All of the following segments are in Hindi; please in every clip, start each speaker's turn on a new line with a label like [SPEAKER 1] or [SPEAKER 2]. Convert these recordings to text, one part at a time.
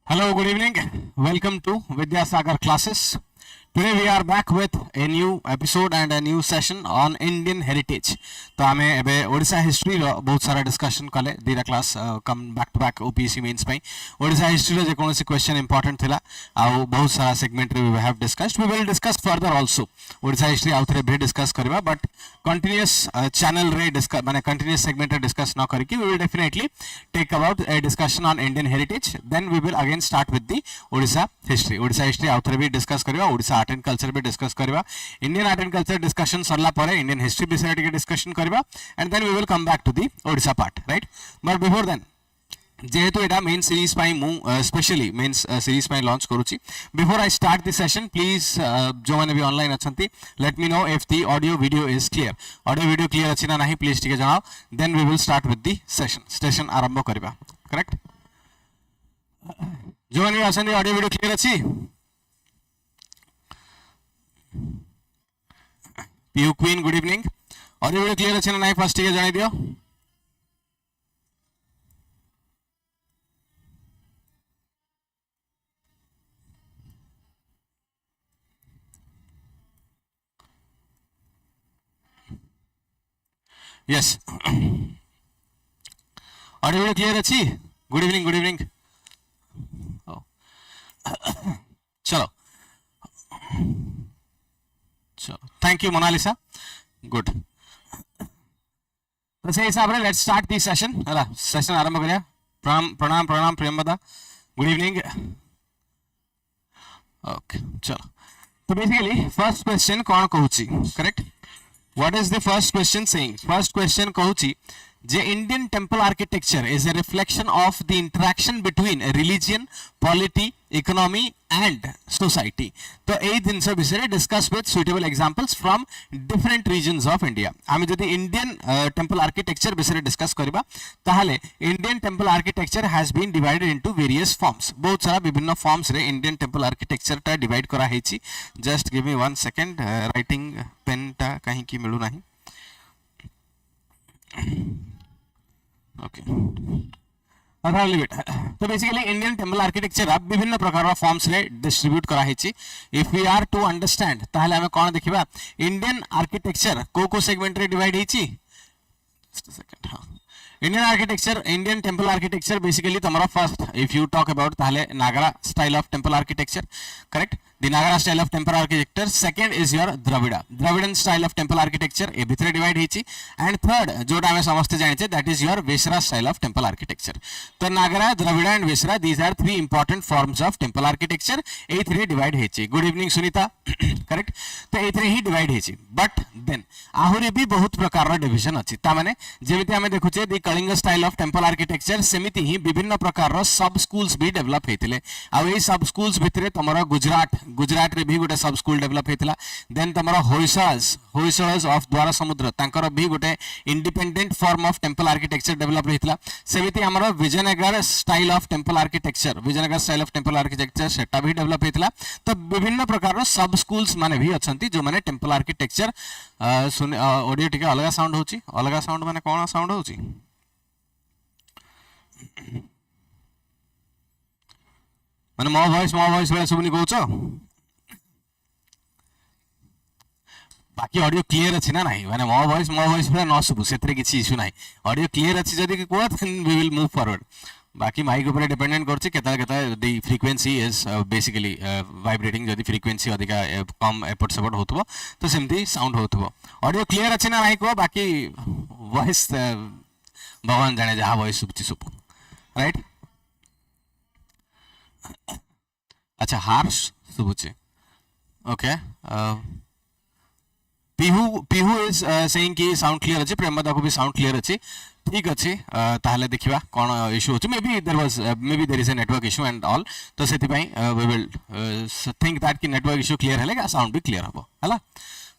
[SPEAKER 1] Hello, good evening. Welcome to Bidyasagar Classes. Today we are back with a new episode and a new session on Indian heritage. तो आमे एबे ओडिशा हिस्ट्री रो बहुत सारा डिस्कशन कले दीरा class come back to back OPSC Mains पे ओडिशा हिस्ट्री रो जे कोनोसी क्वेश्चन इंपोर्टेंट थिला आ बहुत सारा सेगमेंट रे we have discussed we will discuss further also Odisha history आउथरे भी डिस्कस करबा बट कंटीन्यूअस चैनल रे डिस्कस माने कंटीन्यूअस सेगमेंट रे डिस्कस न करके we will definitely take about a discussion on Indian heritage then we will again start with the Odisha history आउथरे भी डिस्कस करबा ओडिशा आर्ट एंड कल्चर भी डिस्कस करबा Indian art and culture discussion सरला परे इंडियन हिस्ट्री विषय टिके डिस्कशन करबा and then we will come back to the Odisha part right but before then जेहेतु एटा मेन सीरीज पाई मु स्पेशली मेन सीरीज पाई लॉन्च करूची before I start this session please जो माने भी ऑनलाइन अछंती let me know if the audio video is clear audio video clear अछि ना नाही प्लीज टिके जणाओ then we will start with the session आरंभ करबा करेक्ट जो माने अछंती ऑडियो वीडियो क्लियर अछि Piyu queen good evening audio video clear अछि ना नाही फर्स्ट टिके जणाई दियो यस ऑडियो वीडियो क्लियर अच्छी गुड इवनिंग चलो थैंक यू मोनालिसा गुड तो से हिसाब रे लेट्स स्टार्ट दिस सेशन हला सेशन आरंभ करिया प्रणाम प्रियंवदा गुड इवनिंग ओके चलो तो बेसिकली फर्स्ट क्वेश्चन कौन कहूची correct What is the first question saying? First question कहूची जे Indian temple architecture is a reflection of the interaction between religion, polity, economy and society. तो ए दिन से विषय discuss with suitable examples from different regions of India. आमे जदि Indian temple architecture विषय discuss करिबा ताहाले Indian temple architecture has been divided into various forms. बहुत सारा विभिन्न forms रे Indian temple architecture ता divide करा हेची. Just give me 1 second writing pen ता कहीं की मिलू नहीं. Okay. तो बेसिकली इंडियन टेम्पल आर्किटेक्चर अब विभिन्न प्रकार फॉर्म्स रे डिस्ट्रीब्यूट करा हेची if we are to understand ताहले हमें कोन देखिबा इंडियन आर्किटेक्चर को सेगमेंट रे डिवाइड हेची जस्ट अ सेकंड हां इंडियन टेम्पल आर्किटेक्चर बेसिकली तमरा first if you talk about ताहले Nagara style of temple architecture correct the Nagara style of temple architecture second is your Dravidian style of temple architecture ए भितरे डिवाइड हेची and third जोटा हमें समझते जानिचे that is your Vesara style of temple architecture तो Nagara Dravida and Vesara these are three important forms of temple architecture A three divide हेची गुड इवनिंग सुनीता करेक्ट तो ए थ्री ही डिवाइड हेची बट देन आहुरी भी बहुत प्रकार रो डिवीजन अछि ता माने जेमिति हमें देखुचे the Kalinga style of temple architecture सेमिति ही विभिन्न प्रकार रो सब स्कूल्स भी डेवलप हेतिले आ ए सब स्कूल्स भितरे तमरा गुजरात रे भी गोटे सब स्कूल डेवलप हेतिला देन तमरा होयसळस ऑफ द्वारा समुद्र तांकर भी गोटे independent form of temple architecture develop हेतिला सेमिति हमरा Vijayanagara style of temple architecture सेटा भी डेवलप हेतिला तो विभिन्न प्रकार रो सब स्कूल्स माने भी अछंती जो माने टेम्पल आर्किटेक्चर ऑडियो टिके अलगा साउंड होची अलगा साउंड माने कोन साउंड होची माने मो वॉइस बेला सुबनी कहउछो बाकी ऑडियो क्लियर अछि ना नाही माने मो वॉइस बेला न सुबु सेतरे किछि इशू नाही ऑडियो क्लियर अछि जदी को then we will move forward बाकी माइक ऊपर डिपेंडेंट करछि केता the frequency is basically vibrating जदी फ्रीक्वेंसी अधिका कम एपट सपोर्ट होतबो तो सेमती साउंड होतबो ऑडियो क्लियर अछि ना नाही को बाकी वॉइस भगवान जाने जहा वॉइस सुबछि सुबु राइट अच्छा हार्श सुबुचे ओके पीहू इज सेइंग कि साउंड क्लियर अछि प्रेमदा को भी साउंड क्लियर अछि ठीक अछि ताहले देखिबा कोन इशू होछि may be there is a network issue and all तो सेति पई वी विल थिंक दैट कि नेटवर्क इशू क्लियर हेले साउंड भी क्लियर हबो हला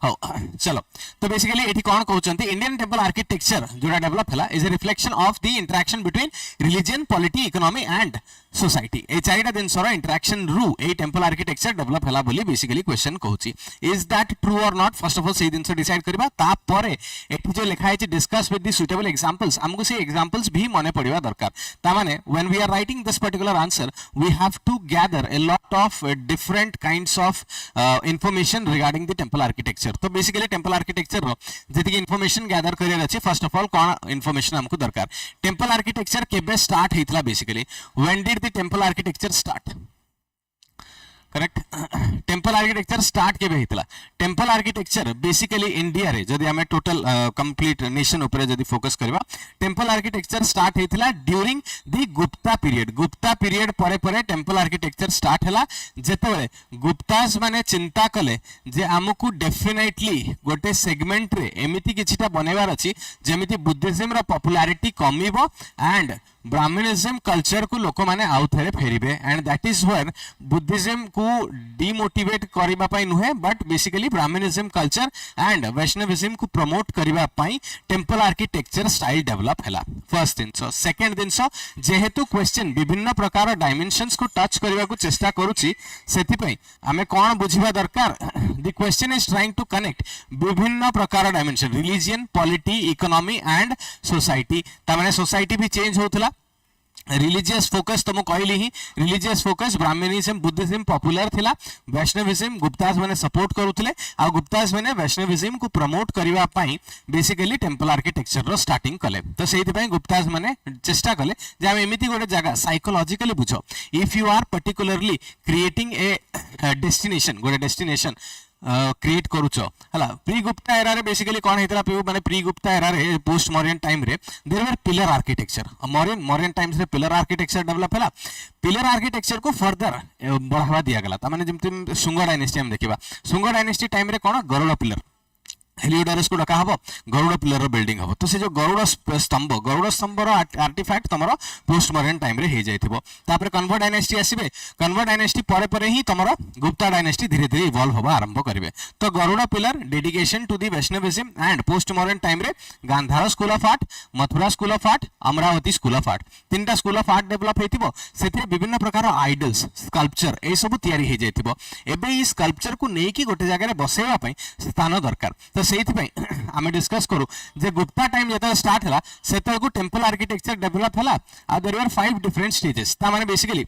[SPEAKER 1] हो चलो तो बेसिकली एठी कोन कहउचंती इंडियन टेम्पल आर्किटेक्चर जोडा डेवलप हला is a reflection of the interaction between religion polity economy and society ए चारिटा जिनसर इंटरेक्शन रु ए टेम्पल आर्किटेक्चर डेवलप हैला बोली बेसिकली क्वेश्चन कहूची इज दैट ट्रू और नॉट फर्स्ट ऑफ ऑल से जिनस डिसाइड करबा तापरे एठी जो लिखा है discuss with the suitable examples हमको से एग्जांपल्स भी मने पड़िबा दरकार ता माने when we are writing this particular answer we have to gather a lot of different kinds of information regarding the temple architecture तो बेसिकली टेम्पल आर्किटेक्चर रो जति इंफॉर्मेशन गैदर करियर अछि फर्स्ट ऑफ ऑल कोन इंफॉर्मेशन हमको दरकार टेम्पल आर्किटेक्चर केबे स्टार्ट हेतला basically when did the temple architecture start correct temple architecture start केबे हितला टेम्पल आर्किटेक्चर बेसिकली इंडिया रे जदी हमें टोटल कंप्लीट नेशन ऊपर जदी फोकस करबा टेम्पल आर्किटेक्चर स्टार्ट हेतला ड्यूरिंग द गुप्ता पीरियड परे परे टेम्पल आर्किटेक्चर स्टार्ट हला जेतबे गुप्तास माने चिंता कले जे हमकु डेफिनेटली गोटे सेगमेंट रे एमिति किछिटा बनेबार अछि जेमिति बुद्धिज्म रा पॉपुलैरिटी कमिबो एंड ब्राह्मणिज्म कल्चर को लोक माने आउ थरे फेरिबे and that is where Buddhism को डिमोटिवेट करिबा पई नुहे but basically Brahminism culture and Vaishnavism को प्रमोट करिबा पई टेम्पल आर्किटेक्चर स्टाइल डेवलप हैला फर्स्ट दिन सो सेकंड दिन सो जेहेतु क्वेश्चन विभिन्न प्रकार डायमेंशंस को टच करिबा को चेष्टा करूची सेति पई हमें कोन बुझिबा दरकार the question is trying to connect विभिन्न प्रकार dimension religion polity economy and society ता माने सोसाइटी भी चेंज होतला रिलीजियस फोकस तो कहली ही religious focus Brahmanism Buddhism popular थिला वैष्णविज्म गुप्तास माने सपोर्ट करूथले आ गुप्तास माने वैष्णविज्म को प्रमोट करिवा पई बेसिकली टेम्पल आर्किटेक्चर रो स्टार्टिंग कले तो सेहि पई गुप्तास माने चेष्टा कले जे हम एमिति गोटे जगह साइकोलॉजिकली बुझो if you are particularly creating a destination गोटे डेस्टिनेशन क्रिएट करूचो हला प्री गुप्ता एरा रे बेसिकली कोन हेतला माने प्री गुप्ता एरा रे पोस्ट मॉडर्न टाइम रे there were pillar architecture modern times रे पिलर आर्किटेक्चर डेवलप हला पिलर आर्किटेक्चर को फर्दर बढ़ावा दिया गला ता माने जेमति सुंग डायनेस्टी हम देखिबा सुंग डायनेस्टी टाइम रे कोन गरुड़ पिलर हेलियोडोरस को डका हबो गरुड़ पिलर रो बिल्डिंग हबो तो से जो गरुड़ स्तंभ रो आर्टिफैक्ट तमरो पोस्ट मॉडर्न टाइम रे हे जाइथिबो तापर कन्वर्ट डायनेस्टी आसीबे कन्वर्ट डायनेस्टी परे परे ही तमरो गुप्ता डायनेस्टी धीरे धीरे इवॉल्व होबा आरंभ करिवे तो Garuda pillar dedication to the Vaishnavism and post modern time रे Gandhara school of art Mathura school of art Amaravati school of art तीनटा स्कूल ऑफ आर्ट डेवलप हेतिबो सेते विभिन्न प्रकार आइडल्स स्कल्पचर ए सब तयारी हे जाइथिबो एबे ई स्कल्पचर को नेकी की गोटे जगह रे बसेवा पई स्थान दरकार तो सेति पई हमें डिस्कस करू जे गुप्ता टाइम जेता स्टार्ट हला सेते को टेम्पल आर्किटेक्चर डेवलप हला आ देयर वर 5 डिफरेंट स्टेजेस ता माने basically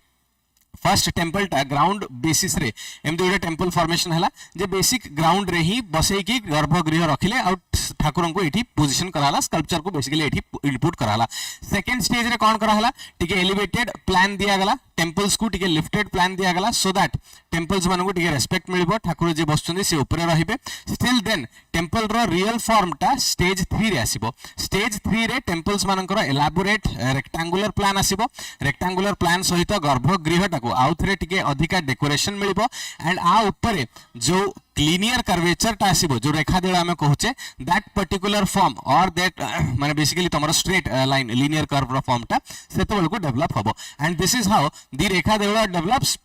[SPEAKER 1] first temple ground basis रे एमती गोटे टेम्पल फॉर्मेशन हला जे बेसिक ग्राउंड रे ही बसई की गर्भगृह रखिले आ ठाकुर को एठी पोजीशन कराला स्कल्पचर को बेसिकली एठी इनपुट कराला सेकंड स्टेज रे कोन कराला टिके एलिवेटेड प्लान दिया गला टेम्पल्स को टिके लिफ्टेड प्लान दिया गला सो दैट टेम्पल्स मान को टिके रेस्पेक्ट मिलबो ठाकुर जे बसचंदी से ऊपर रहिबे स्टिल देन टेम्पल रो रियल फॉर्म टा स्टेज 3 रे आसीबो स्टेज 3 रे टेम्पल्स मानकर एलाबोरेट रेक्टेंगुलर प्लान आसीबो रेक्टेंगुलर प्लान सहित गर्भगृह टा को आउ थरे टिके अधिका डेकोरेशन मिलबो एंड आ ऊपर जो लिनियर कर्वेचर टा आसीबो जो रेखा देला हमें कहूचे that particular form or that माने बेसिकली तमरो स्ट्रेट लाइन लिनियर कर्व रो फॉर्म टा सेतो को डेवलप हबो and this is how the Rekha Deula develops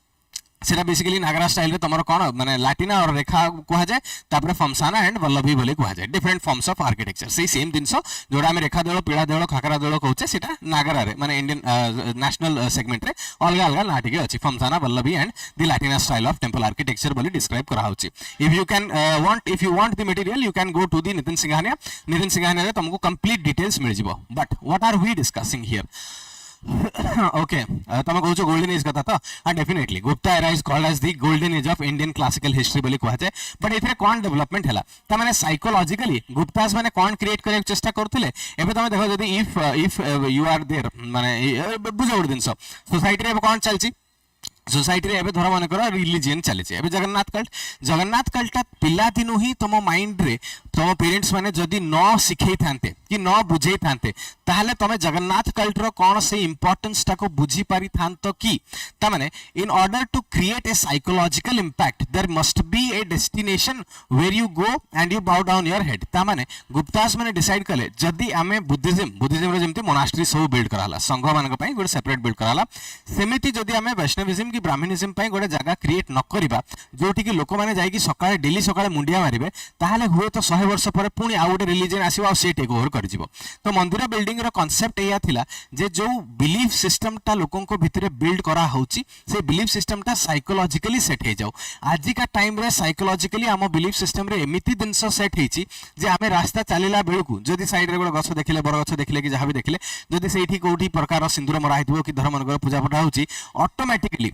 [SPEAKER 1] सेटा बेसिकली नागरा स्टाइल रे तमरो कोन माने लाटिना और रेखा कहा जाए तापर फमसाना एंड वल्लभी बोली कहा जाए डिफरेंट फॉर्म्स ऑफ आर्किटेक्चर से सेम दिनसो जोडा में रेखा देलो पीड़ा देलो खाकरा देलो कहूचे सेटा नागरा रे माने इंडियन नेशनल सेगमेंट रे अलगा अलगा नाटिके अछि Phamsana Valabhi and the Latina style of temple architecture बोली डिस्क्राइब करा होछि if you want the material you can go to the Nitin Singhania रे तुमको कंप्लीट डिटेल्स मिल जिवो but what are we discussing here okay तुम कहूँ गोल्डन एज कथा तो हाँ definitely Gupta era is called as the golden age of Indian classical history बोली कहा जाए बट एथरे कोन डेवलपमेंट हैला त माने साइकोलॉजिकली गुप्तास माने कोन क्रिएट करे चेष्टा करथिले एबे तुम देखो जदी इफ यू आर देयर माने बुझो गुड दिन सोसाइटी रे कोन चलची सोसाइटी रे एबे धर मन कर रिलीजियन चली एबे जगन्नाथ कल्ट पिला दिनु ही तुम माइंड रे तुम पेरेंट्स माने जदी न सिखै थांते कि न बुझै थांते ताहले तमे जगन्नाथ कल्ट रो कोन से इंपोर्टेंस टा को बुझी पारी थांतो कि ता माने in order to create a psychological impact there must be a destination where you go and you bow down your head ता माने गुप्तास माने डिसाइड कले जदी आमे बुद्धिज्म रो जेमति मोनास्ट्री सब बिल्ड कराला संघ मान पई गोटे सेपरेट बिल्ड कराला सेमिति जदी आमे वैष्णविज्म कि ब्राह्मणिज्म पई गोटे जगह क्रिएट न करिबा जोठी कि लोक माने जाई कि सकाळे डेली सकाळे मुंडिया मारिबे ताहाले हुए तो 100 वर्ष पर पुणी आ गोटे रिलीजन आसीबो आ से टेक ओवर कर जिवो तो मंदिर बिल्डिंग रो कांसेप्ट एया थिला जे जो बिलीफ सिस्टम टा लोकन को भितरे बिल्ड करा होउची से बिलीफ सिस्टम टा साइकोलॉजिकली सेट हे जाऊ आज का टाइम रे साइकोलॉजिकली आम बिलीफ सिस्टम रे एमिति दिनस सेट हेची जे आमे रास्ता चलीला बेलकू जदि साइड रे गोटे गछ देखले बर गछ देखले कि जहां भी देखले जदि सेठी कोठी प्रकार सिंदूर मरा हेतबो कि धर्म मनकर पूजा पटा होउची ऑटोमेटिकली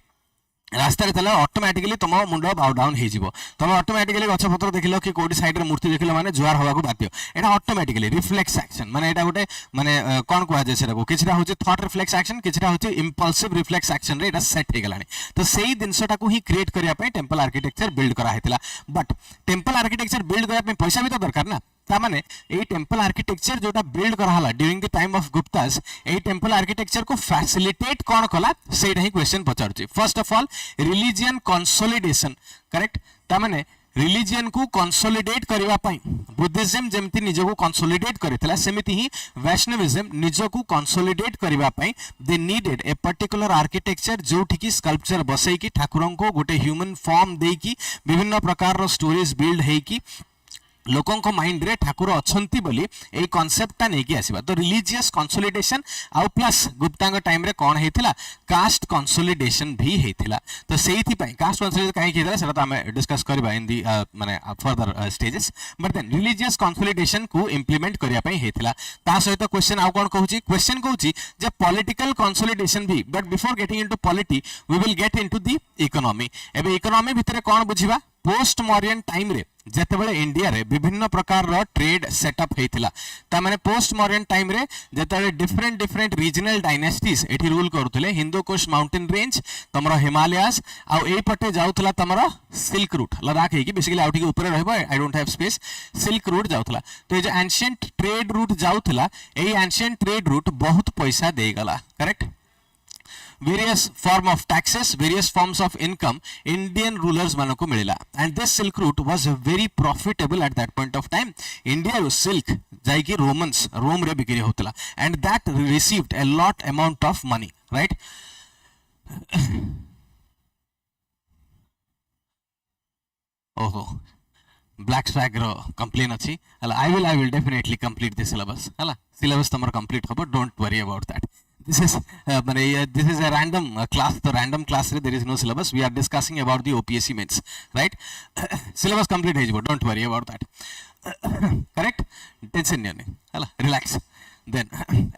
[SPEAKER 1] रास्ता रे चला ऑटोमेटिकली तुम मुंड बाउ डाउन हे जिवो तुम ऑटोमेटिकली गछ पत्र देखिलो कि कोडी साइड रे मूर्ति देखिलो माने जुआर होवा को बाध्य एटा ऑटोमेटिकली रिफ्लेक्स एक्शन माने एटा गोटे माने कोन कोआ जे सेरा को किछरा होची थॉट रिफ्लेक्स एक्शन किछरा होची इंपल्सिव रिफ्लेक्स एक्शन रे एटा सेट हे गलानी तो सेही दिनसटा को ही क्रिएट करिया पे टेंपल आर्किटेक्चर बिल्ड करा हेतिला बट टेंपल आर्किटेक्चर बिल्ड करिया पे पैसा भी तो दरकार ना तामाने ए टेंपल आर्किटेक्चर जोटा बिल्ड करा हला during the time of Guptas ए टेंपल आर्किटेक्चर को फैसिलिटेट कोन कला सेटा ही क्वेश्चन पचारछि first of all religion consolidation correct तामाने रिलीजियन को कंसोलिडेट करबा पई बुद्धिज्म जेमति निज को कंसोलिडेट करितला सेमिति ही वैष्णविज्म निज को कंसोलिडेट करबा पई they needed a particular architecture जोठी की स्कल्पचर बसई की ठाकुरन को गोटे ह्यूमन फॉर्म देई की विभिन्न प्रकार रो स्टोरीज बिल्ड हेई की लोकों को माइंड रे ठाकुर अछंती बोली ए कांसेप्ट ता नै कि आसीबा तो रिलीजियस कंसोलिडेशन आ प्लस गुप्तांग टाइम रे कोन हेतिला कास्ट कंसोलिडेशन भी हेतिला तो सेही पई कास्ट कंसोलिडेशन काहे हेतिला सेटा तो हम डिस्कस करबा इन दी माने further stages but then religious consolidation को इंप्लीमेंट करिया पई हेतिला ता सहित क्वेश्चन आ कोन कहूची जे पॉलिटिकल कंसोलिडेशन भी but before getting into polity we will get into the economy एबे इकोनॉमी भितरे कोन बुझिबा पोस्ट मॉडर्न टाइम रे जेतेबेले इंडिया रे विभिन्न प्रकार रो ट्रेड सेटअप हेतिला ता माने पोस्ट मॉडर्न टाइम रे जेतेबेले डिफरेंट रीजनल डायनेस्टीज एठी रूल करथले हिंदू कोस्ट माउंटेन रेंज तमरो हिमालयास आ एई पटे जाउथला तमरो सिल्क रूट लद्दाख हे कि बेसिकली आउटी के ऊपर रहबो I don't have space silk route जाउथला तो ए जे एंशिएंट ट्रेड रूट जाउथला एई एंशिएंट ट्रेड रूट बहुत पैसा दे गला correct various form of taxes various forms of income Indian rulers मानो को मिलेला and this silk route was very profitable at that point of time India silk जाई कि रोमन्स रोम रे बिक्री होतला and that received a lot amount of money right ओहो ब्लैक स्वैग रो कंप्लेन अछि हला I will definitely complete the syllabus हला syllabus तमर complete होबो don't worry about that this is a random class the random class there is no syllabus we are discussing about the OPSC Mains right syllabus complete he jibo don't worry about that correct tension nahi hala relax then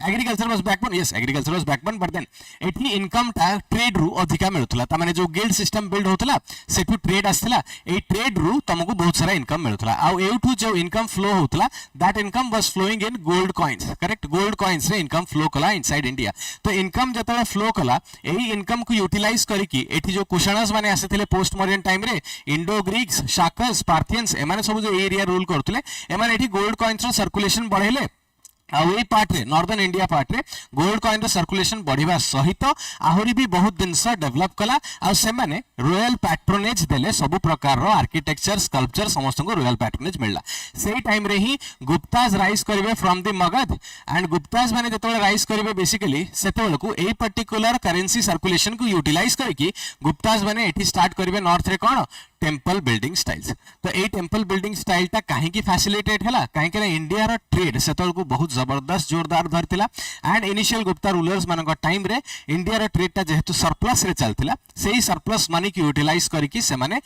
[SPEAKER 1] agriculture was backbone yes agriculture was backbone but then एठी इनकम टा ट्रेड रु अधिका मिलुतला त माने जो गिल्ड सिस्टम बिल्ड होतला सेटू ट्रेड आस्तला ए ट्रेड रु तुमको बहुत सारा इनकम मिलुतला आ एठू जो इनकम फ्लो होतला that income was flowing in gold coins correct gold coins रे इनकम फ्लो कला इनसाइड इंडिया तो इनकम जतले फ्लो कला एही इनकम को यूटिलाइज करिकि एठी जो कुशनस माने आसेथिले पोस्ट मॉडर्न टाइम रे इंडो ग्रीक्स शाकस पार्थियंस एमाने सब जो एरिया रूल करथले एमाने एठी गोल्ड कॉइन्स रो सर्कुलेशन बढ़ेले आउ पार्ट रे नॉर्दर्न इंडिया पार्ट रे गोल्ड कॉइन रो सर्कुलेशन बढ़िबा सहित आहुरी भी बहुत दिनस डेवलप कला आ से माने रॉयल पैट्रोनेज देले सब प्रकार रो आर्किटेक्चर स्कल्पचर समस्त को रॉयल पैट्रोनेज मिलला सेही टाइम रे ही गुप्तास राइज करिवे from the Magadh and Guptas माने जतले राइज करिवे बेसिकली सेतेबेल को ए पर्टिकुलर करेंसी सर्कुलेशन को यूटिलाइज करके गुप्तास माने एठी स्टार्ट करिवे नॉर्थ रे कोन टेंपल बिल्डिंग स्टाइल्स तो ए टेंपल बिल्डिंग स्टाइल ता काहे की फैसिलिटेट हला काहे के इंडिया रो ट्रेड सेतल को बहुत जबरदस्त जोरदार धरतिला एंड इनिशियल गुप्ता रूलर्स मानक टाइम रे इंडिया रो ट्रेड ता जेहेतु सरप्लस रे चलतिला सेही सरप्लस मनी की यूटिलाइज करके से माने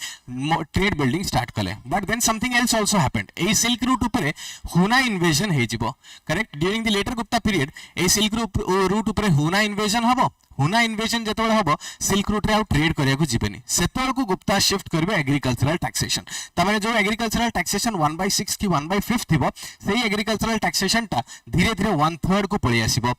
[SPEAKER 1] ट्रेड बिल्डिंग स्टार्ट कले but then something else also happened a silk route ऊपर हुना इन्वेजन हे जिवो correct during the later Gupta period a silk route ऊपर हुना इन्वेजन हबो हुना इन्वेजन जतबेले हबो सिल्क रूट रे आ ट्रेड करिया को जिबेनी सेतोर को गुप्ता शिफ्ट करबे एग्रीकल्चरल टैक्सेशन तमाने जो एग्रीकल्चरल टैक्सेशन 1/6 की 1/5 थिबो सेही एग्रीकल्चरल टैक्सेशन ता धीरे धीरे 1/3 को पळि आसीबो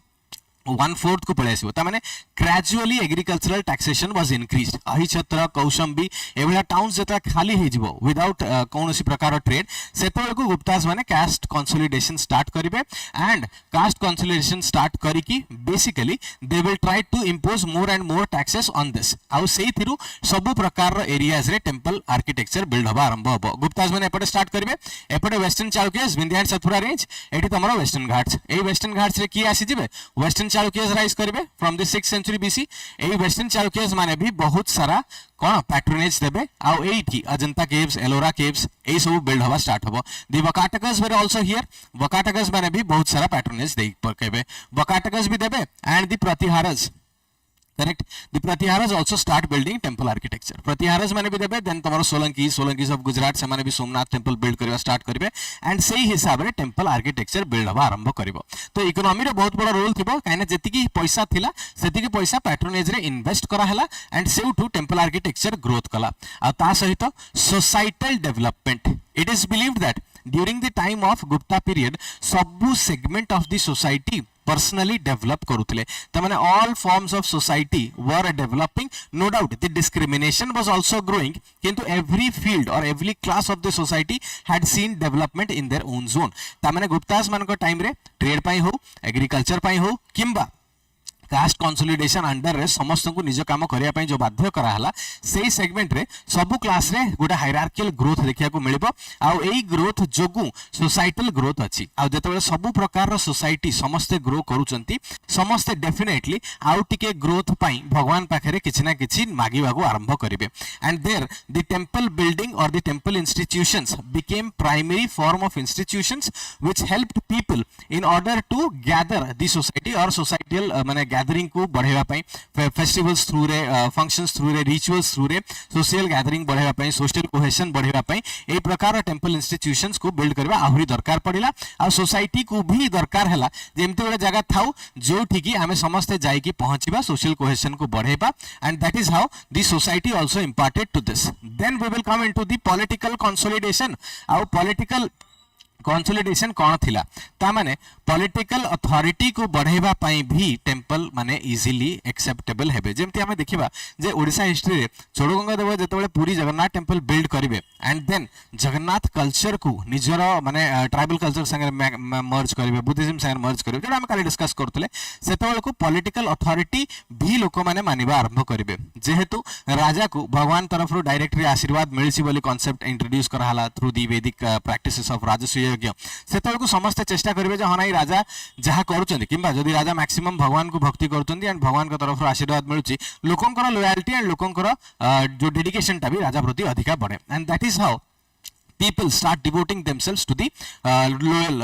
[SPEAKER 1] 1/4 को पळे आसीबो तमाने gradually agricultural taxation was increased Ahichchhatra Kaushambi एवला टाउन्स जता खाली हे जिवो विदाउट कोनोसी प्रकार ट्रेड सेतोल को गुप्तास माने कास्ट कंसोलिडेशन स्टार्ट करिवे एंड कास्ट कंसोलिडेशन स्टार्ट करिकि basically they will try to impose more and more taxes on this आउ सेही थिरु सब प्रकार रो एरियाज रे टेंपल आर्किटेक्चर बिल्ड होबा आरंभ होबो गुप्तास माने एपटे स्टार्ट करिवे एपटे Western Chalukyas Vindhya and Satpura range एठी तमरो वेस्टर्न घाट्स ए वेस्टर्न घाट्स रे की आसी जिवे वेस्टर्न चालुक्यस राइज करेंगे from the 6th century BC AE western चालुक्यस माने भी बहुत सारा कौन पैट्रोनेज देबे आउ एठी अजंता केव्स एलोरा केव्स एई सब बिल्ड हवा स्टार्ट हबो द वकाटकस वर आल्सो हियर वकाटकस माने भी बहुत सारा पैट्रोनेज देई पकेबे वकाटकस भी देबे and the Pratiharas correct the Pratiharas also start building temple architecture Pratiharas माने भी देबे देन तमरो सोलंकीज ऑफ गुजरात से माने भी सोमनाथ टेंपल बिल्ड करबा स्टार्ट करबे एंड सेही हिसाब रे टेंपल आर्किटेक्चर बिल्ड हवा आरंभ करबो तो इकोनॉमी रे बहुत बड़ा रोल थिबो काइना जेतिकी पैसा थिला सेतिकी पैसा पैट्रोनेज रे इन्वेस्ट करा हला एंड सेउठू टेंपल आर्किटेक्चर ग्रोथ कला आ ता सहित societal development it is believed that during the time of Gupta period सबु segment of the society personally develop करुतले त माने all forms of society were developing no doubt the discrimination was also growing किंतु every field or every class of the society had seen development in their own zone त माने गुप्तास मान को टाइम रे ट्रेड पाई हो एग्रीकल्चर पाई हो किंबा कास्ट कंसोलिडेशन अंडर रे समस्त को निज काम करिया पई जो बाध्य करा हला सेही सेगमेंट रे सब क्लास रे गोटे हायरार्किकल ग्रोथ देखिया को मिलिबो आ एई ग्रोथ जोगु सोसाइटल ग्रोथ अछि आ जतबे सब प्रकार रो सोसाइटी समस्त ग्रो करूचंती समस्त डेफिनेटली आउ टिके ग्रोथ पई भगवान पाखरे किछि ना किछि मागिबा को आरंभ करिवे and there the temple building or the temple institutions became primary form of institutions which helped people in order to gather the society or societal माने गैदरिंग को बढ़ेवा पई फेस्टिवल्स थ्रू रे फंक्शंस थ्रू रे रिचुअल्स थ्रू रे सोशल गैदरिंग बढ़ेवा पई सोशल कोहेशन बढ़ेवा पई ए प्रकार टेंपल इंस्टीट्यूशंस को बिल्ड करबा आहुरी दरकार पड़िला आ सोसाइटी को भी दरकार हला जेमते बडे जगह थाउ जो ठीकी हमें समस्त जाई की पहुंचीबा सोशल कोहेशन को बढ़ेबा and that is how the society also imparted to this then we will come into the political consolidation आ पॉलिटिकल कंसोलिडेशन कौन थिला ता माने पॉलिटिकल अथॉरिटी को बढ़ेबा पई भी टेंपल माने इजीली एक्सेप्टेबल हेबे जेमति हमें देखिबा जे ओडिसा हिस्ट्री रे चोडगंगा देव जेतेबेले पूरी जगन्नाथ टेंपल बिल्ड करिवे एंड देन जगन्नाथ कल्चर को निजर माने ट्राइबल कल्चर संगे मर्ज करिवे बुद्धिज्म संगे मर्ज करिवे जेटा हम काली डिस्कस करतले सेतेबेले को पॉलिटिकल अथॉरिटी भी लोक माने मानिबा आरंभ करिवे जेहेतु राजा को भगवान तरफ रो डायरेक्टली आशीर्वाद मिलसी बोली कांसेप्ट इंट्रोड्यूस कराला थ्रू दी वैदिक प्रैक्टिसेस ऑफ राजसूय यज्ञ सेतेबेले को समस्त चेष्टा करिवे जे हनाई राजा जहा करूचंदी किंबा जदी राजा मैक्सिमम भगवान को भक्ति करतंदी एंड भगवान का तरफ आशीर्वाद मिलुची लोकंकर लॉयल्टी एंड लोकंकर जो डेडिकेशन टा भी राजा प्रति अधिका बढ़े and that is how people start devoting themselves to the loyal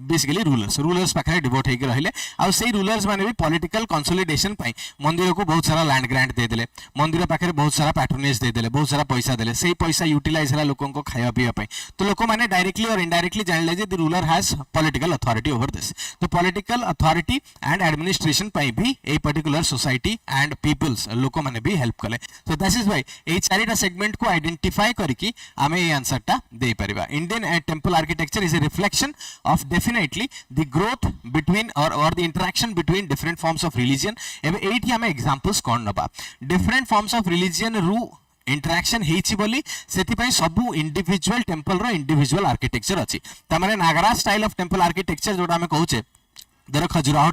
[SPEAKER 1] basically rulers पाखरे डिवोट हेके रहिले आ सेही रूलर्स माने भी पॉलिटिकल कंसोलिडेशन पई मंदिर को बहुत सारा लैंड ग्रांट दे देले मंदिर पाखरे बहुत सारा पैट्रोनेज दे देले बहुत सारा पैसा देले सेही पैसा यूटिलाइज हला लोकन को खाया पिया पई तो लोक माने डायरेक्टली और इनडायरेक्टली जानले जे the ruler has political authority over this तो पॉलिटिकल अथॉरिटी एंड एडमिनिस्ट्रेशन पई भी ए पर्टिकुलर सोसाइटी एंड पीपल्स लोक माने भी हेल्प कले तो दैट इज व्हाई ए चारिटा सेगमेंट को आइडेंटिफाई करके हमें ए आंसर टा दे परिबा Indian temple architecture is a reflection of definitely the growth between or the interaction between different forms of religion एबे एठी हमें एग्जांपल्स कोन नबा different forms of religion रू इंटरेक्शन हेछि बोली सेति पई सबु इंडिविजुअल टेंपल रो इंडिविजुअल आर्किटेक्चर अछि त माने Nagara style of temple architecture जोटा हमें कहूचे देर खजुराहो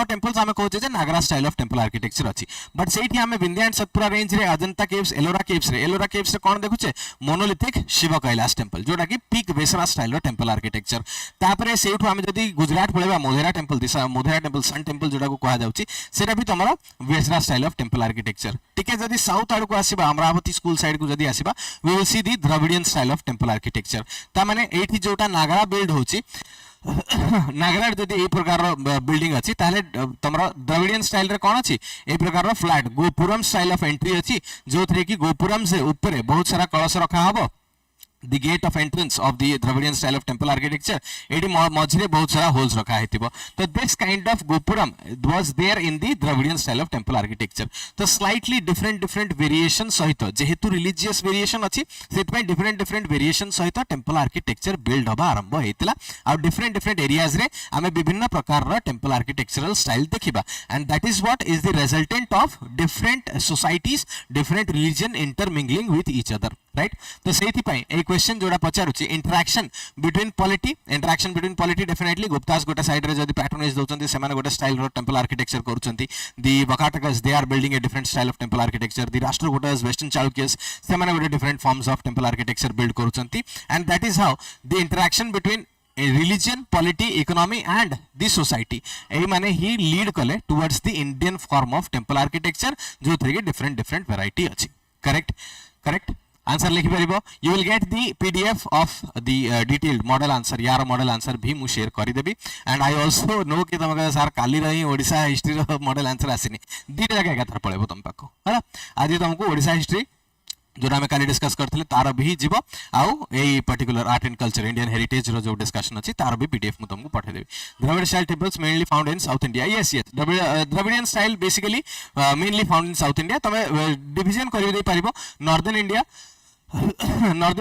[SPEAKER 1] टेंपल्स आमे कहूचे जे Nagara style of temple architecture अछि बट सेठी हमें विंध्या एंड सतपुरा रेंज रे अजंता केव्स एलोरा केव्स रे कोन देखुचे मोनोलिथिक शिव कैलाश टेंपल जोटा कि पीक वेसरा स्टाइल रो टेंपल आर्किटेक्चर तापरे सेठु हमें जदी गुजरात पळेबा मोधेरा टेंपल सन टेंपल जोटा को कहा जाउची सेटा भी तमरो Vesara style of temple architecture टिके जदी साउथ आड़ को आसीबा अमरावती स्कूल साइड को जदी आसीबा we will see the Dravidian style of temple architecture ता माने एठी जोटा नागरा बिल्ड होची नागराड जदि ए प्रकार बिल्डिंग अछि ताले तमरा द्रविडियन स्टाइल रे कोन अछि ए प्रकार flat gopuram style of entry अछि जोथरे कि गोपुरम से ऊपर बहुत सारा कलश रखा हबो the gate of entrance of the Dravidian style of temple architecture एडी मझरे बहुत सारा होल्स रखा हेतिबो तो this kind of gopuram was there in the Dravidian style of temple architecture तो slightly different variation सहित जेहेतु religious variation अछि सेत में different variation सहित temple architecture build होबा आरंभ हेतिला आ different areas रे हमें विभिन्न प्रकार रो temple architectural style देखिबा and that is what is the resultant of different societies different religion intermingling with each other right तो सेति पई ए क्वेश्चन जोड़ा पचारुची interaction between polity definitely Guptas गोटे साइड रे जदी पैटर्नेज दोचंती से माने गोटे स्टाइल रो टेंपल आर्किटेक्चर करूचंती the Vakatakas they are building a different style of temple architecture the Rashtrakutas Western Chalukyas से माने गोटे different forms of temple architecture build करूचंती and that is how the interaction between religion polity economy and the society ए माने ही लीड कले towards the Indian form of temple architecture जो थे डिफरेंट डिफरेंट वेराइटी अच्छी करेक्ट करेक्ट आंसर लिखि परिबो you will get the PDF of the detailed model answer यार मॉडल आंसर भी मु शेयर करि देबी एंड आई आल्सो नो कि तुम सर काली रही ओडिशा हिस्ट्री रो मॉडल आंसर आसीनी दीटा जगह एकाथर पळेबो तुम पाको हला आज तुमको ओडिशा हिस्ट्री जोटा आम काली डिस्कस करते तार भी जीव आउ ए particular art and culture Indian heritage रो जो डिस्कशन अच्छी तार भी पीडीएफ मु तुमको पठे देबी Dravida style temples mainly found in South India yes yes Dravidian style basically mainly found in South India तमे डिवीजन करि दे पारिबो नॉर्दर्न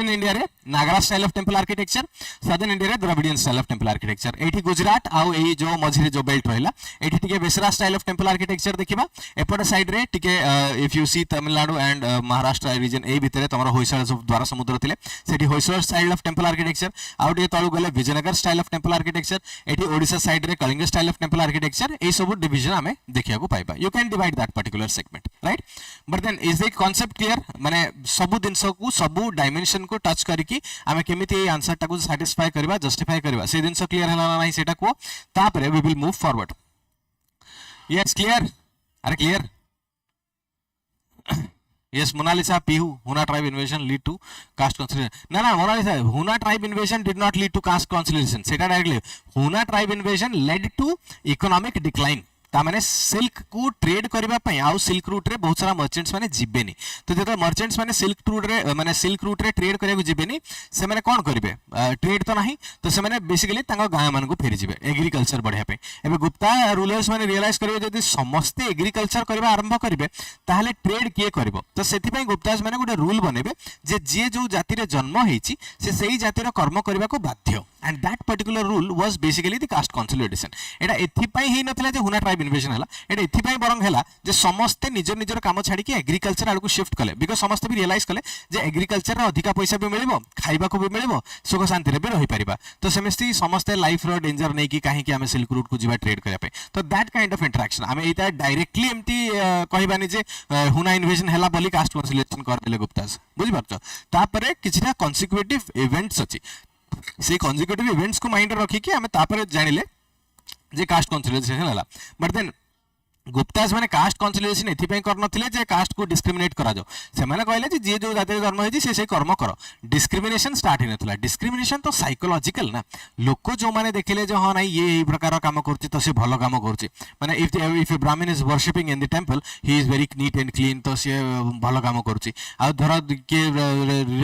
[SPEAKER 1] इंडिया रे Nagara style of temple architecture southern India रे Dravidian style of temple architecture एठी गुजरात आउ एही जो मझिरे जो बेल्ट रहला एठी टिके Vesara style of temple architecture देखिबा एपट साइड रे टिके if you see Tamil Nadu and Maharashtra region ए भितरे तमरो होयसळ द्वारा समुद्र थिले सेठी Hoysala style of temple architecture आउ टिके तळु गले Vijayanagara style of temple architecture एठी ओडिशा साइड रे Kalinga style of temple architecture ए सब डिवीजन हमें देखिया को पाइबा you can divide that particular segment right but then is the concept clear माने सब दिनस को सब डायमेंशन को टच करके आमे केमिति ए आंसर टाको सैटिस्फाई करबा जस्टिफाई करबा से दिन क्लियर हला ना नहीं सेटा को तापरे we will move forward yes clear अरे clear yes Monalisa Pihu Huna tribe invasion lead to caste consolidation ना Monalisa Huna tribe invasion did not lead to caste consolidation सेटा directly Huna tribe invasion led to economic decline तामाने सिल्क को ट्रेड करबा पई आउ सिल्क रूट रे बहुत सारा मर्चेंट्स माने जिबेनी तो जेतो मर्चेंट्स माने सिल्क रूट रे ट्रेड करया को जिबेनी से माने कोन करबे ट्रेड तो नाही तो से माने बेसिकली तांगा गाय मान को फेरी जिबे एग्रीकल्चर बढ़िया पे एबे गुप्ता रूलर्स माने रियलाइज करबे जदी समस्त एग्रीकल्चर करबा आरंभ करबे ताहले ट्रेड किए करबो तो सेति पई गुप्तास माने गोटे रूल बनेबे जे जे जो जाति रे जन्म हेची से सेही जाति रो कर्म करबा को बाध्य and that particular rule was basically the caste consolidation एटा एथि पई हे नथला जे हुना ट्राइब इन्वेजन हला एटा एथि पई बरंग हला जे समस्त निजर निजर काम छाडी के एग्रीकल्चर आड़ को शिफ्ट कले बिकॉज़ समस्त भी रियलाइज कले जे एग्रीकल्चर रा अधिका पैसा भी मिलिबो खाइबा को भी मिलिबो सुख शांति रे भी रही परिबा तो सेमेस्ती समस्त लाइफ रो डेंजर नै कि काहे कि हमें सिल्क रूट को जिबा ट्रेड करया पे तो दैट काइंड ऑफ इंटरेक्शन हमें एटा डायरेक्टली एम्ति कहिबानी जे हुना इन्वेजन हला बोली कास्ट कंसोलिडेशन कर देले गुप्तास बुझि पाछो तापरे किछटा कॉन्सिक्यूटिव इवेंट्स अछि से कॉन्सिक्यूटिव इवेंट्स को माइंड रखी कि हमें तापरे जानिले जे कास्ट कंसोलिडेशन हला बट देन गुप्तास माने कास्ट कंसोलिडेशन एथि पई कर नथिले जे कास्ट को डिस्क्रिमिनेट करा जो से माने कहले जे जे जो जाति जन्म होई से कर्म करो डिस्क्रिमिनेशन स्टार्ट हि नथिला डिस्क्रिमिनेशन तो साइकोलॉजिकल ना लोक जो माने देखिले जे हां नहीं ये प्रकार काम करछि तो से भलो काम करछि माने इफ ए ब्राह्मण is worshipping in the temple he is very neat and clean तो से भलो काम करछि आ धर के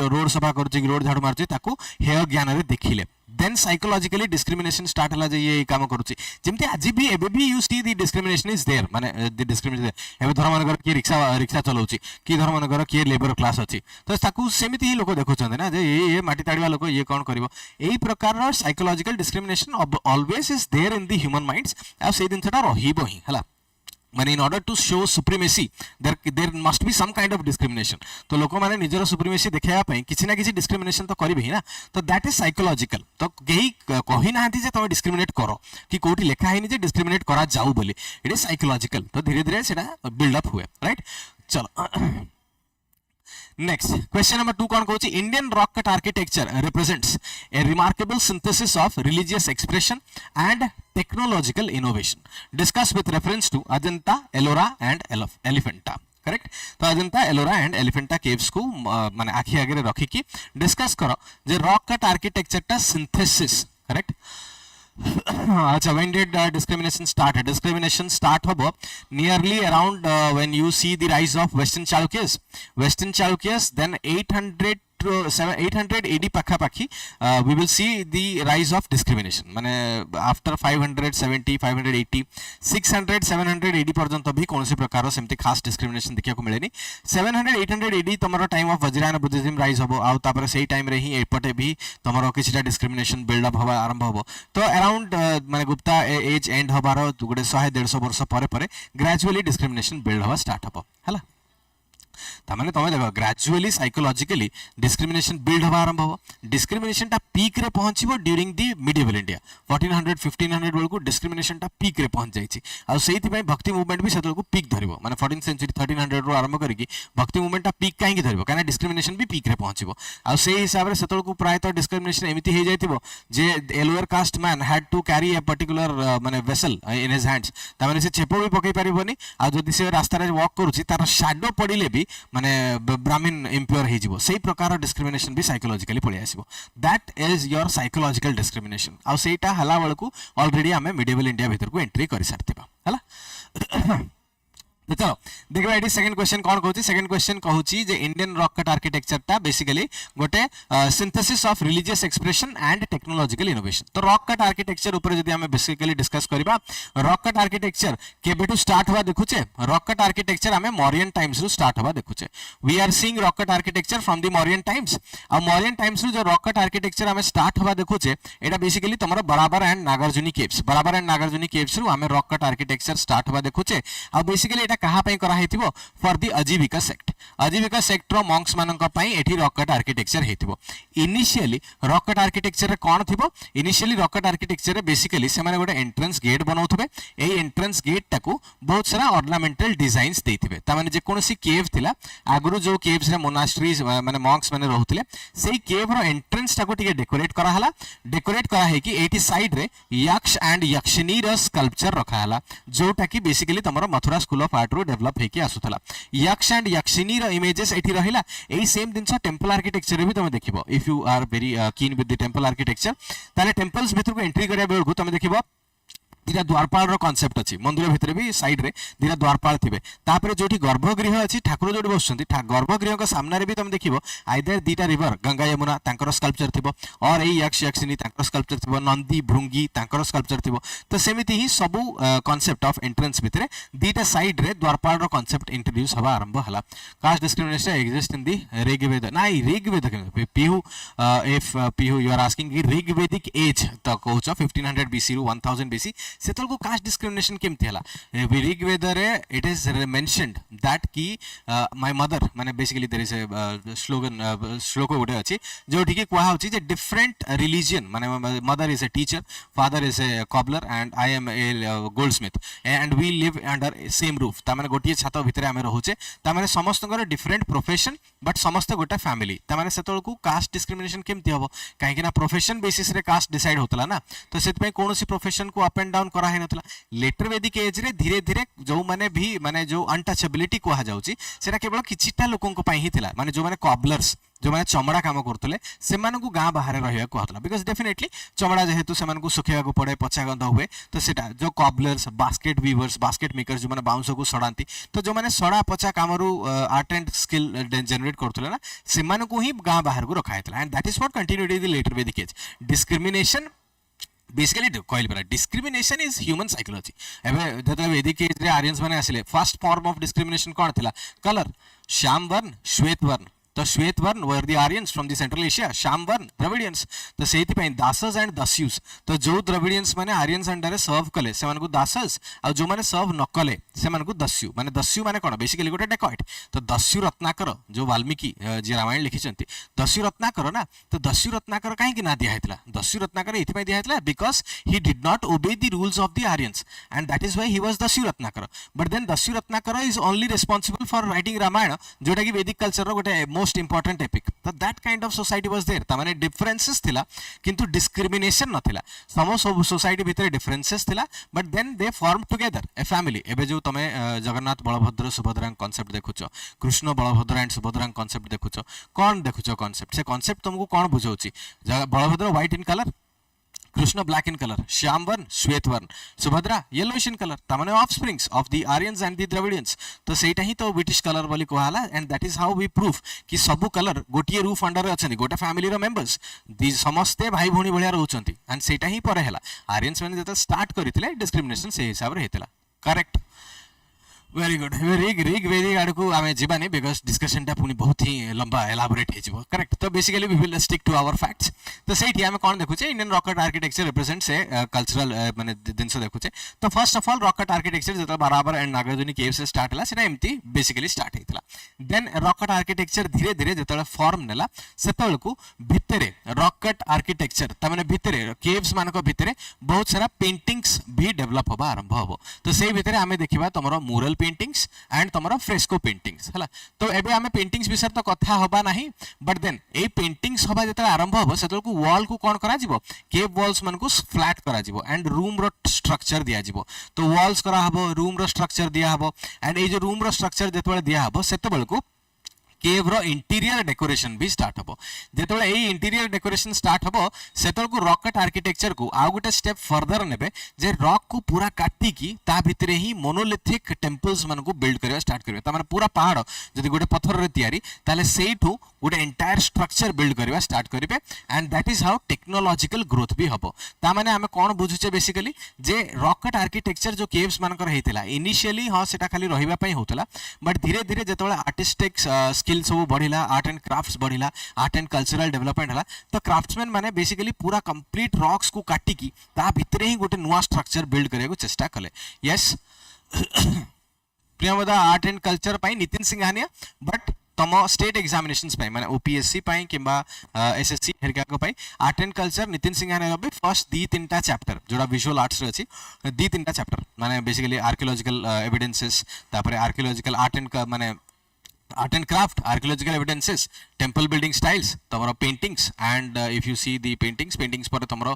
[SPEAKER 1] रोड सफा करछि रोड झाड़ू मारछि ताकू हेय ज्ञान रे देखिले then psychologically discrimination start हला जे ये काम करूची जेमते आज भी एबे भी you see the discrimination is there माने the discrimination एबे धर्म मनगर की रिक्शा चलाउची की धर्म मनगर की लेबर क्लास अछि तो ताकू सेमिति ही लोक देखु छन ना जे ये माटी ताड़ीवा लोक ये कोन करबो एई प्रकार रो psychological discrimination always is there in the human minds आ से दिन छटा रहिबो ही हला माने in order to show supremacy there must be some kind of discrimination तो लोक माने निजर सुप्रीमेसी देखाया पई किछि ना किछि डिस्क्रिमिनेशन तो करबे ही ना तो दैट इज साइकोलॉजिकल तो केही कहि नाहंती जे तमे डिस्क्रिमिनेट करो कि कोठी लेखा हैनी जे डिस्क्रिमिनेट करा जाऊ बोली इट इज साइकोलॉजिकल तो धीरे धीरे सेटा बिल्ड अप हुए राइट चलो Next, question number 2 कौन कहूची Indian rock cut architecture represents a remarkable synthesis of religious expression and technological innovation. Discuss with reference to Ajanta, Ellora and Elephanta. Correct? तो अजंता एलोरा एंड एलिफेंटा केव्स को माने आखि आगे रखी की डिस्कस करो जे रॉक कट आर्किटेक्चर टा सिंथेसिस करेक्ट अच्छा when did discrimination start discrimination start hobo nearly around when you see the rise of western Chalukyas then 800 AD pakha pakhi we will see the rise of discrimination माने after 570 580 600 700 AD पर्यंत भी कोनसे प्रकार सेमति खास डिस्क्रिमिनेशन देखिया को मिलेनी 700 800 AD तमरो time of Vajrayana Buddhism rise होबो आ तापर सेही टाइम रे ही एपटे भी तमरो किछटा डिस्क्रिमिनेशन बिल्ड अप होबा आरंभ होबो तो अराउंड माने गुप्ता एज एंड होबारो गुडे 100 150 वर्ष परे परे ग्रेजुअली डिस्क्रिमिनेशन बिल्ड होबा स्टार्ट होबो हला तामाने तमे देखो ग्रेजुअली साइकोलॉजिकली डिस्क्रिमिनेशन बिल्ड होबा आरंभ हो डिस्क्रिमिनेशन टा पीक रे पहुंचीबो ड्यूरिंग दी मिडिवल इंडिया 1400 1500 बेल को डिस्क्रिमिनेशन टा पीक रे पहुंच जाईची आ सेति पई भक्ति मूवमेंट भी सेतल को पीक धरिबो माने 14th सेंचुरी 1300 रो आरंभ करिकि भक्ति मूवमेंट टा पीक काहे कि धरिबो काना डिस्क्रिमिनेशन भी पीक रे पहुंचीबो आ सेही हिसाब रे सेतल को प्राय तो डिस्क्रिमिनेशन एमिति हे जायतिबो जे lower caste man had to carry a particular माने वेसल इन हिज हैंड्स ता माने से चेपो भी पकई परिबोनी आ जदि से रास्ता रे वॉक करूची तार शैडो पडिले भी माने ब्राह्मण इंप्योर हे जिवो सेही प्रकार डिस्क्रिमिनेशन भी साइकोलॉजिकली पळि आसीबो that is your psychological discrimination आ सेटा हला बेलकू ऑलरेडी हमें मिडिवल इंडिया भीतर को एंट्री कर सारथिबा हला तो चलो देखबा एटी सेकंड क्वेश्चन कोन कहूची सेकंड क्वेश्चन कहूची जे इंडियन रॉक कट आर्किटेक्चर ता बेसिकली गोटे synthesis of religious expression and technological innovation तो रॉक कट आर्किटेक्चर ऊपर जदी हमें बेसिकली डिस्कस करबा रॉक कट आर्किटेक्चर केबेटू स्टार्ट हुआ देखुचे रॉक कट आर्किटेक्चर हमें मौर्यन टाइम्स रु स्टार्ट हुआ देखुचे we are seeing rock cut architecture from the Mauryan times आ मौर्यन टाइम्स रु जो रॉक कट आर्किटेक्चर हमें स्टार्ट हुआ देखुचे एटा बेसिकली तमरो बराबर एंड नागार्जुनी केव्स रु हमें रॉक कट आर्किटेक्चर स्टार्ट हुआ देखुचे आ बेसिकली एटा कहा पई करा हेतिबो फॉर द अजीविका सेक्ट रो मॉन्क्स मानक पई एठी रॉक कट आर्किटेक्चर हेतिबो इनिशियली रॉक कट आर्किटेक्चर रे कोन थिबो इनिशियली रॉक कट आर्किटेक्चर रे बेसिकली से माने गोटे एंट्रेंस गेट बनाउथबे एई एंट्रेंस गेट टाकू बहुत सारा ऑर्नामेंटल डिजाइन्स देथिबे ता माने जे कोनोसी केव थिला आगुरु जो केव्स रे मोनास्ट्रीज माने मॉन्क्स माने रहुथिले सेई केव रो एंट्रेंस टाकू टिके डेकोरेट करा हे कि एटी साइड रे यक्ष एंड यक्षिनी रो स्कल्पचर रखा हला जोटा कि बेसिकली तमरो मथुरा स्कूल ऑफ आर्ट रो डेवलप हेकी आसुथला यक्ष एंड यक्षिनी रो इमेजेस एठी रहिला एई सेम दिनसा टेंपल आर्किटेक्चर भी तुम देखिबो if you are very keen with the temple architecture ताले टेंपल्स भीतर को एंट्री करिया बेलकु तुम देखिबो दिरा द्वारपाल रो कांसेप्ट अछि मंदिर भितर भी साइड रे दिरा द्वारपाल थिबे तापरे जोठी गर्भगृह अछि ठाकुर जोठी बसुछंती गर्भगृह को सामने रे भी तुम देखिबो आइदर दीटा रिवर गंगा यमुना तांकर स्कल्पचर थिबो और एई यक्ष यक्षिनी तांकर स्कल्पचर थिबो नंदी भृंगी तांकर स्कल्पचर थिबो तो सेमिति ही सबु कांसेप्ट ऑफ एंट्रेंस भितर दीटा साइड रे द्वारपाल रो कांसेप्ट इंट्रोड्यूस हवा आरंभ हला caste discrimination exist in the Rigveda नाइ Rigveda Pihu if Pihu you are asking Rigvedic age तो कहउछ 1500 बीसी रु 1000 बीसी सेतल को कास्ट डिस्क्रिमिनेशन केमती हला ऋग्वेद रे इट इज मेंशनड दैट की माय मदर माने basically there is a slogan श्लोक गोटे अछि जोठी की कुआ होछि जे डिफरेंट रिलीजन माने mother is a teacher father is a cobbler and I am a goldsmith and we live under same roof ता माने गोटिए छात भितरे हमें रहुचे ता माने समस्तकर डिफरेंट प्रोफेशन बट समस्त गोटे फैमिली ता माने सेतल को कास्ट डिस्क्रिमिनेशन केमती हबो काहे कि ना प्रोफेशन बेसिस रे कास्ट डिसाइड होतला ना तो सेत पे कोनोसी प्रोफेशन को अप एंड डाउन करा है नतला लेटर वेदिक एज रे धीरे धीरे जो माने भी माने जो अनटचेबिलिटी कहा जाउची सेटा केवल किछिटा लोकन को पई ही थिला माने जो माने कॉबलर्स जो माने चमड़ा काम करतले से मानन को गां बाहर रहिया कहतला बिकॉज़ डेफिनेटली चमड़ा जेहेतु से मानन को सुखेवा को पड़े पचा गंध हुए तो सेटा जो cobbler's basket viewers basket makers जो माने बाउंस को सडांती तो जो माने सडा पचा Kamru art and skill generate करतले ना से मानन को ही गां बाहर को रखा हेतला and that is what continued in the later Vedic age discrimination basically कहली परा डिस्क्रिमिनेशन इज ह्यूमन साइकोलॉजी एबे जतले वैदिक एज रे आर्यंस माने आसिले फर्स्ट फॉर्म ऑफ डिस्क्रिमिनेशन कोन थिला कलर श्याम वर्ण श्वेत वर्ण तो श्वेत वर्ण were the Aryans from the central Asia Shyam वर्ण द्रविडियंस तो सेति पई दासस एंड दस्युस तो जो द्रविडियंस माने आर्यंस अंडर सर्व कले से माने को दासस आ जो माने सर्व न कले से माने को दस्यु माने कोन बेसिकली गोटे डेकॉइट तो दस्यु रत्नाकर जो वाल्मीकि जे रामायण लिखिसंती दस्यु रत्नाकर ना तो दस्यु रत्नाकर काहे कि ना दिया हेतला दस्यु रत्नाकर एथि पई दिया हेतला because he did not obey the rules of the Aryans and that is why he was Dasyu Ratnakar but then Dasyu Ratnakar is only responsible for writing Ramayana जोटा कि वैदिक कल्चर रो गोटे मोस्ट इंपोर्टेंट एपिक तो that kind of society was there तामाने डिफरेंसेस थिला किंतु डिस्क्रिमिनेशन नथिला सम सोसाइटी भितर डिफरेंसेस थिला but then they form together a family एबे जो तमे जगन्नाथ बलभद्र सुभद्रा कांसेप्ट देखुचो कृष्ण बलभद्र एंड सुभद्रा कांसेप्ट देखुचो कोन देखुचो कांसेप्ट से कांसेप्ट तुमको कोन बुझौची Balabhadra white in colour Krishna black in colour श्याम वर्ण श्वेत वर्ण सुभद्रा येलोइश इन कलर तामाने offsprings of the Aryans and the Dravidians तो सेटा ही तो ब्रिटिश कलर बोली कहला and that is how we proof कि सब कलर गोटिए रूफ अंडर रे अछंती गोटे फैमिली रो मेंबर्स दी समस्ते भाई भौणी भलिया रहउचंती एंड सेटा ही परे हला आर्यंस माने जत स्टार्ट करितले डिस्क्रिमिनेशन से हिसाब रे हेतला करेक्ट वेरी गुड ऋग वैदिक आड़ को आम जावानी बिकज डिस्कशन टा पुणी बहुत ही लंबा एलाबोरेट हो करेक्ट तो basically we will stick to our facts तो सही आम कौन देखुचे इंडियन रॉकेट आर्किटेक्चर रिप्रेजेंट से कल्चरल माने जिनस देखुचे तो first of all rock cut architecture जो बराबर एंड नागार्जुनी केव से स्टार्ट है सेटा एमती बेसिकली स्टार्ट होता देन रॉकेट आर्किटेक्चर धीरे धीरे जो फॉर्म नेला सेतल को भितरे रॉकेट आर्किटेक्चर तमाने भितरे केव्स मानक भितरे बहुत सारा पेंटिंग्स भी डेवलप होबा आरंभ हो तो सही भितरे आमे देखिबा तमरो म्यूरल पेंटिंग्स एंड तमरो फ्रेस्को पेंटिंग्स हला तो एबे आमे पेंटिंग्स विषय तो कथा होबा नाही बट देन ए पेंटिंग्स होबा जते आरंभ हो सेतल को वॉल को कोन करा जिवो केव वॉल्स मन को फ्लैट करा जिवो एंड रूम रो स्ट्रक्चर दिया जिवो तो वॉल्स करा हबो रूम रो स्ट्रक्चर दिया हबो एंड ए जो रूम रो स्ट्रक्चर जते दिया हबो सेतबेल को केव रो इंटीरियर डेकोरेशन भी स्टार्ट हबो जेतबेले ए इंटीरियर डेकोरेशन स्टार्ट हबो सेतल को रॉकेट आर्किटेक्चर को आ गोटे स्टेप फर्दर नेबे जे रॉक को पूरा काटी की ता भितरे ही मोनोलिथिक टेंपल्स मन को बिल्ड करबा स्टार्ट करबे त माने पूरा पहाड़ जदि गोटे पत्थर रे तयारी ताले सेइठू गोटे एंटायर स्ट्रक्चर बिल्ड करबा स्टार्ट करबे and that is how technological growth भी हबो ता माने हमें कोन बुझुचे बेसिकली जे रॉकेट आर्किटेक्चर जो केव्स मानकर हेतिला इनिशियली हां सेटा खाली रहिबा पई होतला बट धीरे धीरे जतबेले आर्टिस्टिक स्किल सब बढ़िला आर्ट एंड क्राफ्ट्स बढ़िला आर्ट एंड कल्चरल डेवलपमेंट हला तो क्राफ्ट्समैन माने बेसिकली पूरा कंप्लीट रॉक्स को काटी की ता भितरे ही गोटे नुआ स्ट्रक्चर बिल्ड करे को चेष्टा कले yes Priyamvada art and culture पाई नितिन सिंघानिया बट तम स्टेट एग्जामिनेशंस पाई माने ओपीएससी पाई किबा एसएससी हेरका को पाई art and culture Nitin Singhania रो फर्स्ट दी तीनटा चैप्टर जोड़ा विजुअल आर्ट्स रे अछि दी तीनटा चैप्टर माने बेसिकली आर्कियोलॉजिकल एविडेंसेस तापरे आर्कियोलॉजिकल आर्ट एंड माने art and craft archaeological evidences temple building styles tomorrow paintings and if you see the paintings पर tomorrow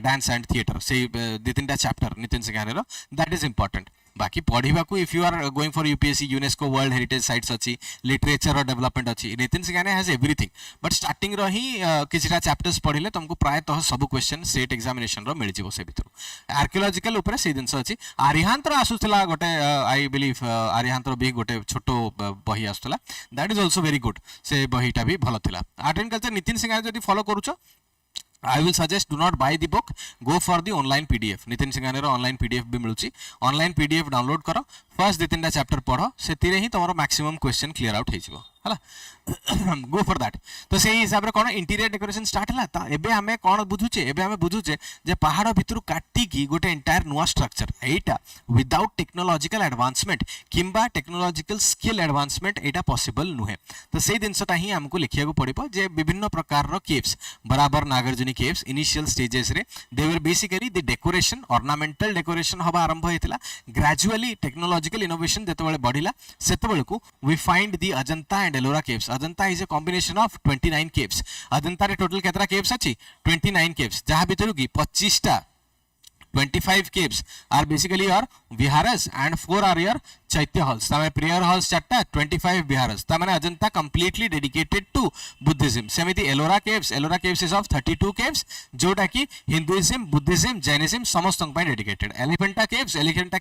[SPEAKER 1] dance and theatre say दी तीनटा chapter Nitin Singhania row that is important बाकी पढ़ा को if you are going for UPSC UNESCO world heritage sites अच्छी लिटरेचर और डेवलपमेंट अच्छी Nitin Singhania has everything but starting रो ही किछटा चैप्टर्स पढ़िले तुमको प्रायतः सब क्वेश्चन स्टेट एग्जामिनेशन रो मिल जिवो से भितर आर्कियोलॉजिकल ऊपर से जिंस अच्छी आर्यहांत रो आसुतला गोटे आई बिलीव आर्यहांत रो भी गोटे छोटो बही आसुतला that is also very good से बहीटा भी भलो थिला art and culture Nitin Singhania जदी फॉलो करूछो I will suggest do not buy the book go for the online PDF Nitin Singhania रो ऑनलाइन पीडीएफ भी मिलुची ऑनलाइन पीडीएफ डाउनलोड करो फर्स्ट दी तीनटा चैप्टर पढ़ो सेतिरे ही तमरो मैक्सिमम क्वेश्चन क्लियर आउट हेजिवो हला गो फॉर दैट तो सेही हिसाब रे कोन इंटीरियर डेकोरेशन स्टार्ट हला ता एबे हमें कोन बुझुचे एबे हमें बुझुचे जे पहाड़ भितरु काटी की गोटे एंटायर नुआ स्ट्रक्चर एटा विदाउट टेक्नोलॉजिकल एडवांसमेंट किंबा टेक्नोलॉजिकल स्किल एडवांसमेंट एटा पॉसिबल नुहे तो सेही दिनसटा ही हमको लिखिया को पड़िबो जे विभिन्न प्रकार रो केव्स बराबर नागार्जुनी केव्स इनिशियल स्टेजेस रे they were basically the decoration ornamental decoration हबा आरंभ हेतिला ग्रेजुअली टेक्नोलॉजिकल इनोवेशन जतबेले बढ़िला सेतबेले को we find the Ajanta and Ellora caves Ajanta is a combination of 29 caves Ajanta रे टोटल केतरा केव्स अछि 29 केव्स जहां भितरु की 25 टा 25 caves are basically your viharas and 4 are your chaitya halls तमे prayer halls चारटा 25 viharas तमाने Ajanta completely dedicated to buddhism सेमिति Ellora caves is of 32 caves जोटा कि hinduism buddhism jainism समस्त पय dedicated elephanta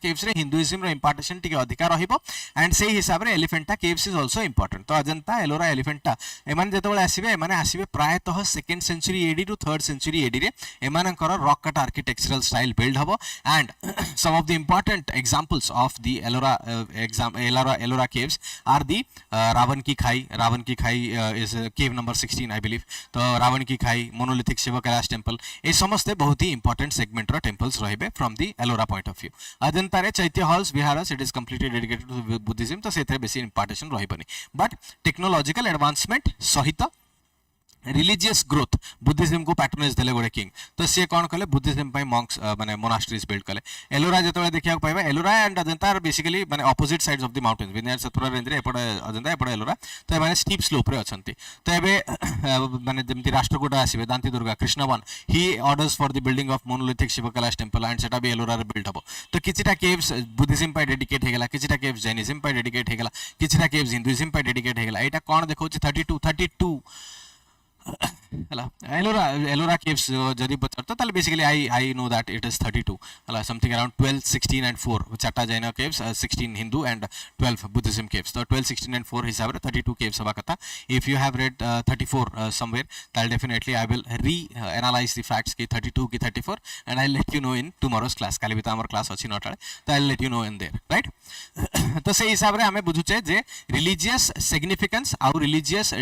[SPEAKER 1] caves रे hinduism रो impartation टिके अधिकार रहिबो and सेही हिसाब रे elephanta caves is also important तो अजंता एलोरा elephanta एमान जेतबेले आसीबे प्रायतः 2nd century AD to 3rd century AD रे एमानकर rock cut architectural style build habo and some of the important examples of the Ellora caves are the Ravan ki khai is cave number 16 I believe तो Ravan ki khai monolithic Shiva Kailash temple ये समस्ते बहुत ही important segment रो temples रहिबे from the Ellora point of view Ajanta रे चैत्य halls viharas it is completely dedicated to Buddhism तो सेथरे बेसी impartation रहिबनी but technological advancement सहित रिलीजियस ग्रोथ बुद्धिज्म को पैट्रोनेज देले गोटे किंग तो सी कौन कले बुद्धिज्म पई मॉन्क्स माने मोनास्ट्रीज बिल्ड कले एलोरा जतबे देखिया पाइबा Ellora and Ajanta are basically माने opposite sides of the mountains विनयर सतपुरा रेंज रे एपड अजंता एपड एलोरा तो माने स्टीप स्लोप रे अछंती तो एबे माने जेमति राष्ट्रकूट आसीबे Dantidurga Krishna one he orders for the building of monolithic Shiva Kailash temple and सेटा भी एलोरा रे बिल्ड हबो तो किछटा केव्स बुद्धिज्म पई डेडिकेट हेगला किछटा केव्स जैनिज्म पई डेडिकेट हेगला किछटा केव्स हिंदुइज्म पई डेडिकेट हेगला एटा कोन देखौछि 32 हला एलोरा एलोरा केव्स जदि पचारतो ताले basically I know that it is 32 हला समथिंग अराउंड 12 16 एंड 4 चारटा Jain caves 16 Hindu and 12 Buddhism caves तो 12 16 एंड 4 हिसाब रे 32 केव्स हबा कथा if you have read 34 somewhere ताले definitely I will re analyze the facts की 32 की 34 and I let you know in tomorrow's class काली भी हमर क्लास अछि नटाळे तो I let you know in there right तो से हिसाब रे हमें बुझुचे जे रिलीजियस सिग्निफिकेंस आ रिलीजियस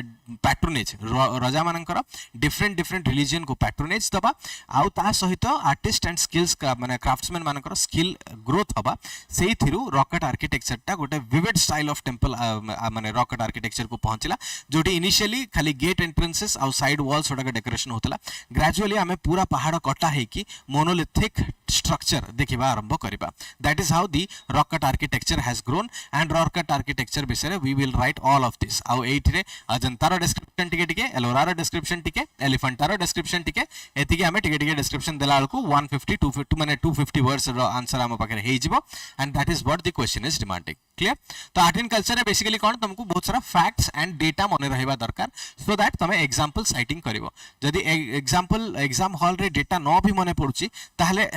[SPEAKER 1] पैट्रोनेज राजा मानकर डिफरेंट डिफरेंट रिलीजन को पैट्रोनेज दबा आउ ता सहित आर्टिस्ट एंड स्किल्स का माने क्राफ्ट्समैन मानकर स्किल ग्रोथ हबा सेही थिरु रॉकेट आर्किटेक्चर टा गोटे विविड स्टाइल ऑफ टेंपल माने रॉकेट आर्किटेक्चर को पहुंचला जोटी इनिशियली खाली गेट एंट्रेंसेस आउ साइड वॉल्स ओडा डेकोरेशन होतला ग्रेजुअली हमें पूरा पहाड़ कटा है कि मोनोलिथिक स्ट्रक्चर देखिबा आरंभ करिबा that is how the rock cut architecture has grown and rock cut architecture विषय we will write all of this आउ एइथरे अजंतार डिस्क्रिप्शन टिके एलोरार डिस्क्रिप्शन टिके एलिफेंटार डिस्क्रिप्शन टिके एतिके हमें टिके डिस्क्रिप्शन देला को 150 250 माने 250 वर्ड्स रो आंसर हम पाखे हे जिवो and that is what the question is demanding clear तो आर्ट एंड कल्चर रे बेसिकली कोन तुमको बहुत सारा फैक्ट्स एंड डेटा मने रहबा दरकार सो दैट तमे एग्जांपल साइटिंग करिवो जदी एग्जांपल एग्जाम हॉल रे डेटा न भी मने पडुची ताहले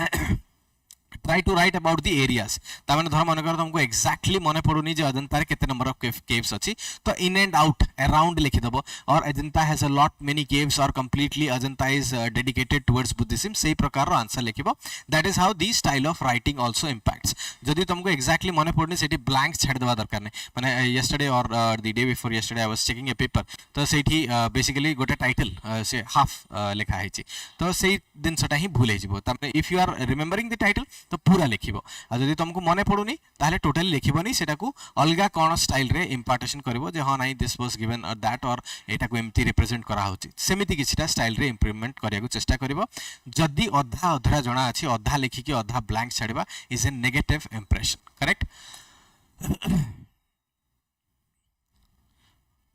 [SPEAKER 1] try to write about the areas तामें धर मन कर तुमको एक्जैक्टली मन पड़ुनी जे अजंता रे केते नंबर ऑफ केव्स अछि तो इन एंड आउट अराउंड लिखि दबो और Ajanta has a lot many caves और completely Ajanta is dedicated towards Buddhism सेही प्रकार रो आंसर लिखिबो that is how the style of writing also impacts जदी तुमको एक्जैक्टली मन पड़ुनी सेठी ब्लैंक छाड़ देबा दरकार नै माने यस्टरडे और the day before yesterday I was checking a paper तो सेठी बेसिकली गोटे टाइटल से हाफ लिखा हैछि तो सेही दिन सटा ही भूल हिजिबो तामे if you are remembering the title तो पूरा लिखिबो आ जदी तुमको मने पडुनी ताले टोटली लिखिबोनी सेटा को अलगा कोन स्टाइल रे इंपार्टेशन करबो जे हां नाही दिस वाज गिवन और दैट और एटा को एमती रिप्रेजेंट करा होची सेमिति किछटा स्टाइल रे इंप्रूवमेंट करिया को चेष्टा करबो जदी अधा अधरा जणा अछि अधा लिखि के अधा ब्लैंक छाडबा is a negative impression correct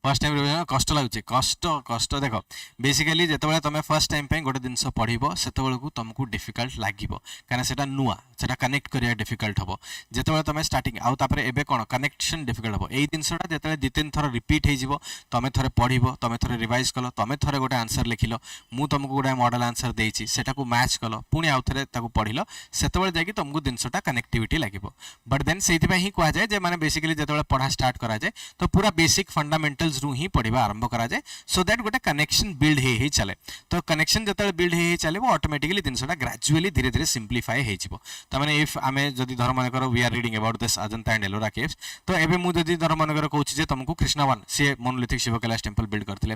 [SPEAKER 1] first time revision कष्ट लागुचे कष्ट कष्ट देख बेसिकली जेतेबेले तुम फर्स्ट टाइम पे गोटे जिनस पढ़िबो सेतेबेले को तुमको डिफिकल्ट लागिबो काना सेटा नुआ सेटा कनेक्ट करिया डिफिकल्ट हबो जेतेबेले तुम स्टार्टिंग आउ तापरे एबे कोन कनेक्शन डिफिकल्ट हबो एई दिनसटा जेतेबेले दि तीन थर रिपीट हे जिवो तुम थरे पढ़िबो तुम थरे रिवाइज कलो तुम थरे गोटे आंसर लिखिलो मु तुमको गोटे मॉडल आंसर देइछि सेटा को मैच कलो पुनी आउ थरे ताको पढ़िलो सेतेबेले जाकी तुमको दिनसटा कनेक्टिविटी लागिबो बट देन सेति पे ही कोआ जाय जे माने बेसिकली जेतेबेले पढ़ा स्टार्ट करा जाय तो पूरा बेसिक फंडामेंटल्स रु ही पढ़िबा आरंभ करा जाय सो दैट गोटे कनेक्शन बिल्ड हे चले तो कनेक्शन जतले बिल्ड हे चले वो ऑटोमेटिकली दिनसटा ग्रेजुअली धीरे धीरे सिंप्लीफाई हे जिवो त माने इफ आमे जदी धर मन करो we are reading about this Ajanta and Ellora caves तो एबे मु जदी धर मन करो कहूची जे तुमको कृष्णवन से monolithic Shiva Kailash temple build करथिले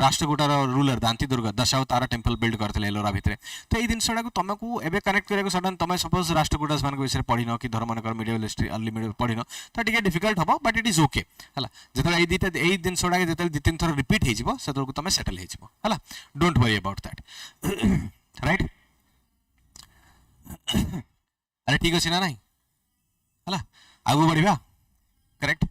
[SPEAKER 1] राष्ट्रकूटार ruler Dantidurga Dashavatara temple build करथिले एलोरा भितरे तो ए दिनसटा को तुमको एबे कनेक्ट करे को सडन तुम सपोज राष्ट्रकूटास मान को विषय पढिनो कि धर मन करो मिडियल हिस्ट्री अर्ली मिडियल पढिनो तो टिके डिफिकल्ट हबो बट इट इज ओके हला जतले ए दिता ए दिन सोडा के जतले दि तीन थर रिपीट हे जिवो सेतल को तुम सेटल हे जिवो हला don't worry about that right अरे ठीक अछि ना नहीं हला आगु बढ़िबा करेक्ट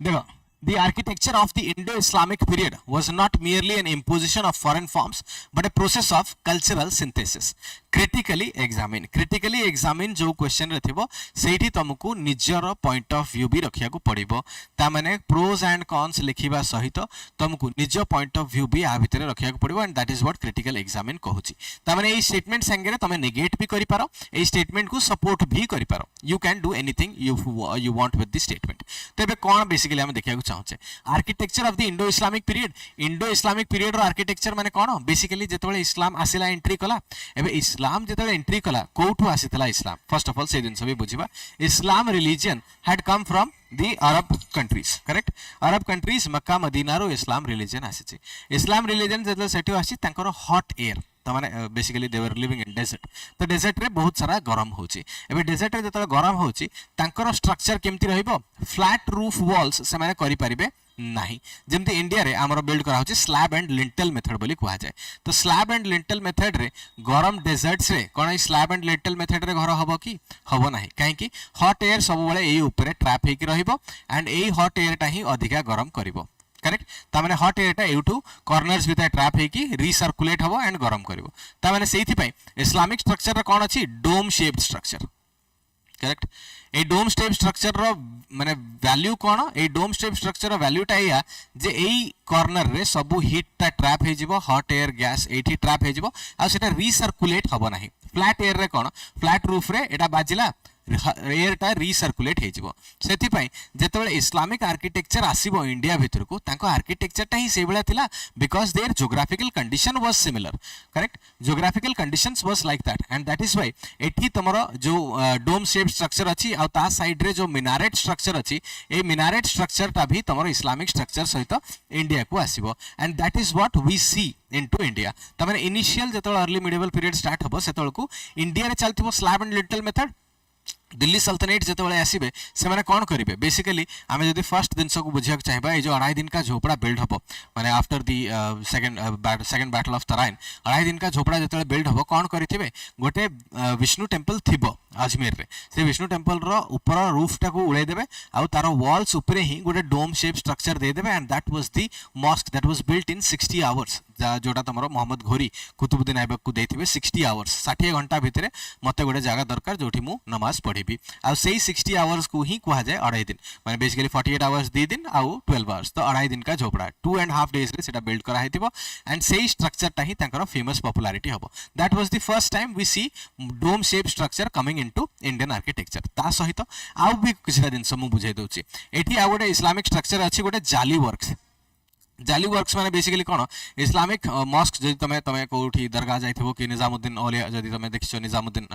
[SPEAKER 1] देखो The architecture of the Indo-Islamic period was not merely an imposition of foreign forms, but a process of cultural synthesis. Critically examine जो question रथिबो सेठी तुमको निजर पॉइंट ऑफ व्यू भी रखिया को पड़िबो ता माने प्रोज एंड कॉन्स लिखिबा सहित तुमको निज पॉइंट ऑफ व्यू भी आ भितरे रखिया को पड़िबो and that is what critical examine कहूची ता माने ए स्टेटमेंट संगे तुम नेगेट भी करि पारो ए स्टेटमेंट को सपोर्ट भी करि पारो you can do anything you want with the statement तो एबे कोन बेसिकली हम देखिया को चाहूचे architecture of the Indo Islamic period रो आर्किटेक्चर माने कोन बेसिकली जेतबेले इस्लाम आसिला एंट्री कला एबे इस्लाम जेतबेले एंट्री कला कोठु आसितला इस्लाम फर्स्ट ऑफ ऑल से दिन सभी बुझिबा Islam religion had come from the Arab countries correct Arab countries Mecca Medina रो इस्लाम रिलीजन आसी इस्लाम रिलीजन जेतले सेठी आसी तांकर हॉट एयर त माने basically they were living in desert तो डेजर्ट रे बहुत सारा गरम होची एबे डेजर्ट रे जेतले गरम होची तांकर स्ट्रक्चर केमती रहइबो फ्लैट रूफ वॉल्स से माने करि परिबे नहीं जमती इंडिया रे हमरो बिल्ड करा होची स्लैब एंड लिंटल मेथड बोली कुआ जाय तो स्लैब एंड लिंटल मेथड रे गरम डेजर्ट्स रे कोन स्लैब एंड लिंटल मेथड रे घर हबो की हबो नाही काहे की हॉट एयर सब बेले एई ऊपर ट्रैप हे की रहिबो एंड एई हॉट एयर टा ही अधिका गरम करिवो करेक्ट ता माने हॉट एयर टा एटू कॉर्नर्स भितर ट्रैप हे की रीसर्कुलेट हबो एंड गरम करिवो ता माने सेहि पई इस्लामिक स्ट्रक्चर रे कोन अछि dome shaped structure correct a dome step structure रो माने वैल्यू कोन ए डोम स्टेप स्ट्रक्चर रो वैल्यू टा या जे एई कॉर्नर रे सब हीट टा ट्रैप हे जिवो हॉट एयर गैस एठी ट्रैप हे जिवो आ सेटा रीसर्कुलेट हबो नाही फ्लैट एयर रे कोन फ्लैट रूफ रे एटा बाजिला एयर टा रीसर्कुलेट हे जिवो सेति पई जेतेबेले इस्लामिक आर्किटेक्चर आसीबो इंडिया भितर को तांको आर्किटेक्चर टा ही से बेला थिला because there geographical condition was similar correct geographical conditions was like that and that is why एठी तमरो जो डोम शेप स्ट्रक्चर अछि आ ता साइड रे जो मिनारेट स्ट्रक्चर अछि ए मिनारेट स्ट्रक्चर टा भी तमरो इस्लामिक स्ट्रक्चर सहित इंडिया को आसीबो and that is what we see into India तमने इनिशियल जेतो अर्ली मिडिवल पीरियड स्टार्ट हबो सेतोल को इंडिया रे चलतिबो slab and lintel method Delhi sultanate जिते आसबे से मैंने कौन करेंगे बेसिकली आम जब फर्स्ट जिनस को बुझा चाहिए ये जो 2.5 दिन का झोपड़ा बिल्ड हम माने after the second battle of Tarain 2.5 दिन का झोपड़ा जो बिल्ड हम कौन करेंगे गोटे विष्णु टेम्पल थी अजमेर रे से विष्णु टेम्पल रो ऊपर रूफ टाक उड़ेदेवे आउ तार वॉल्स उपरे ही गोटे डोम शेप स्ट्रक्चर देदेवे and that was the mosque that was built in 60 hours जोटा तुम मोहम्मद घोरी कुतुबुद्दीन ऐबक को देथिबे 60 आवर्स 60 घंटा भितर मते गोटे जगह दरकार जोठी मु नमाज पढ़ी आ से 60 आवर्स को ही कहा जाए 2.5 दिन माने बेसिकली 48 आवर्स 2 दिन आउ 12 आवर्स तो 2.5 दिन का झोपड़ा 2.5 डेज रे सेटा बिल्ड करा हेतिबो एंड से स्ट्रक्चर टा ही तांकर फेमस पॉपुलैरिटी हबो that was the first time we see dome shape structure coming into Indian architecture ता सहित आउ भी किछटा दिन मु बुझाई दोछि एठी आ गोटे इस्लामिक स्ट्रक्चर अछि गोटे जाली वर्क्स माने बेसिकली कोन इस्लामिक मॉस्क जदि तमे कोठी दरगाह जाइथिबो कि निजामुद्दीन औलिया जदि तमे देखिछो निजामुद्दीन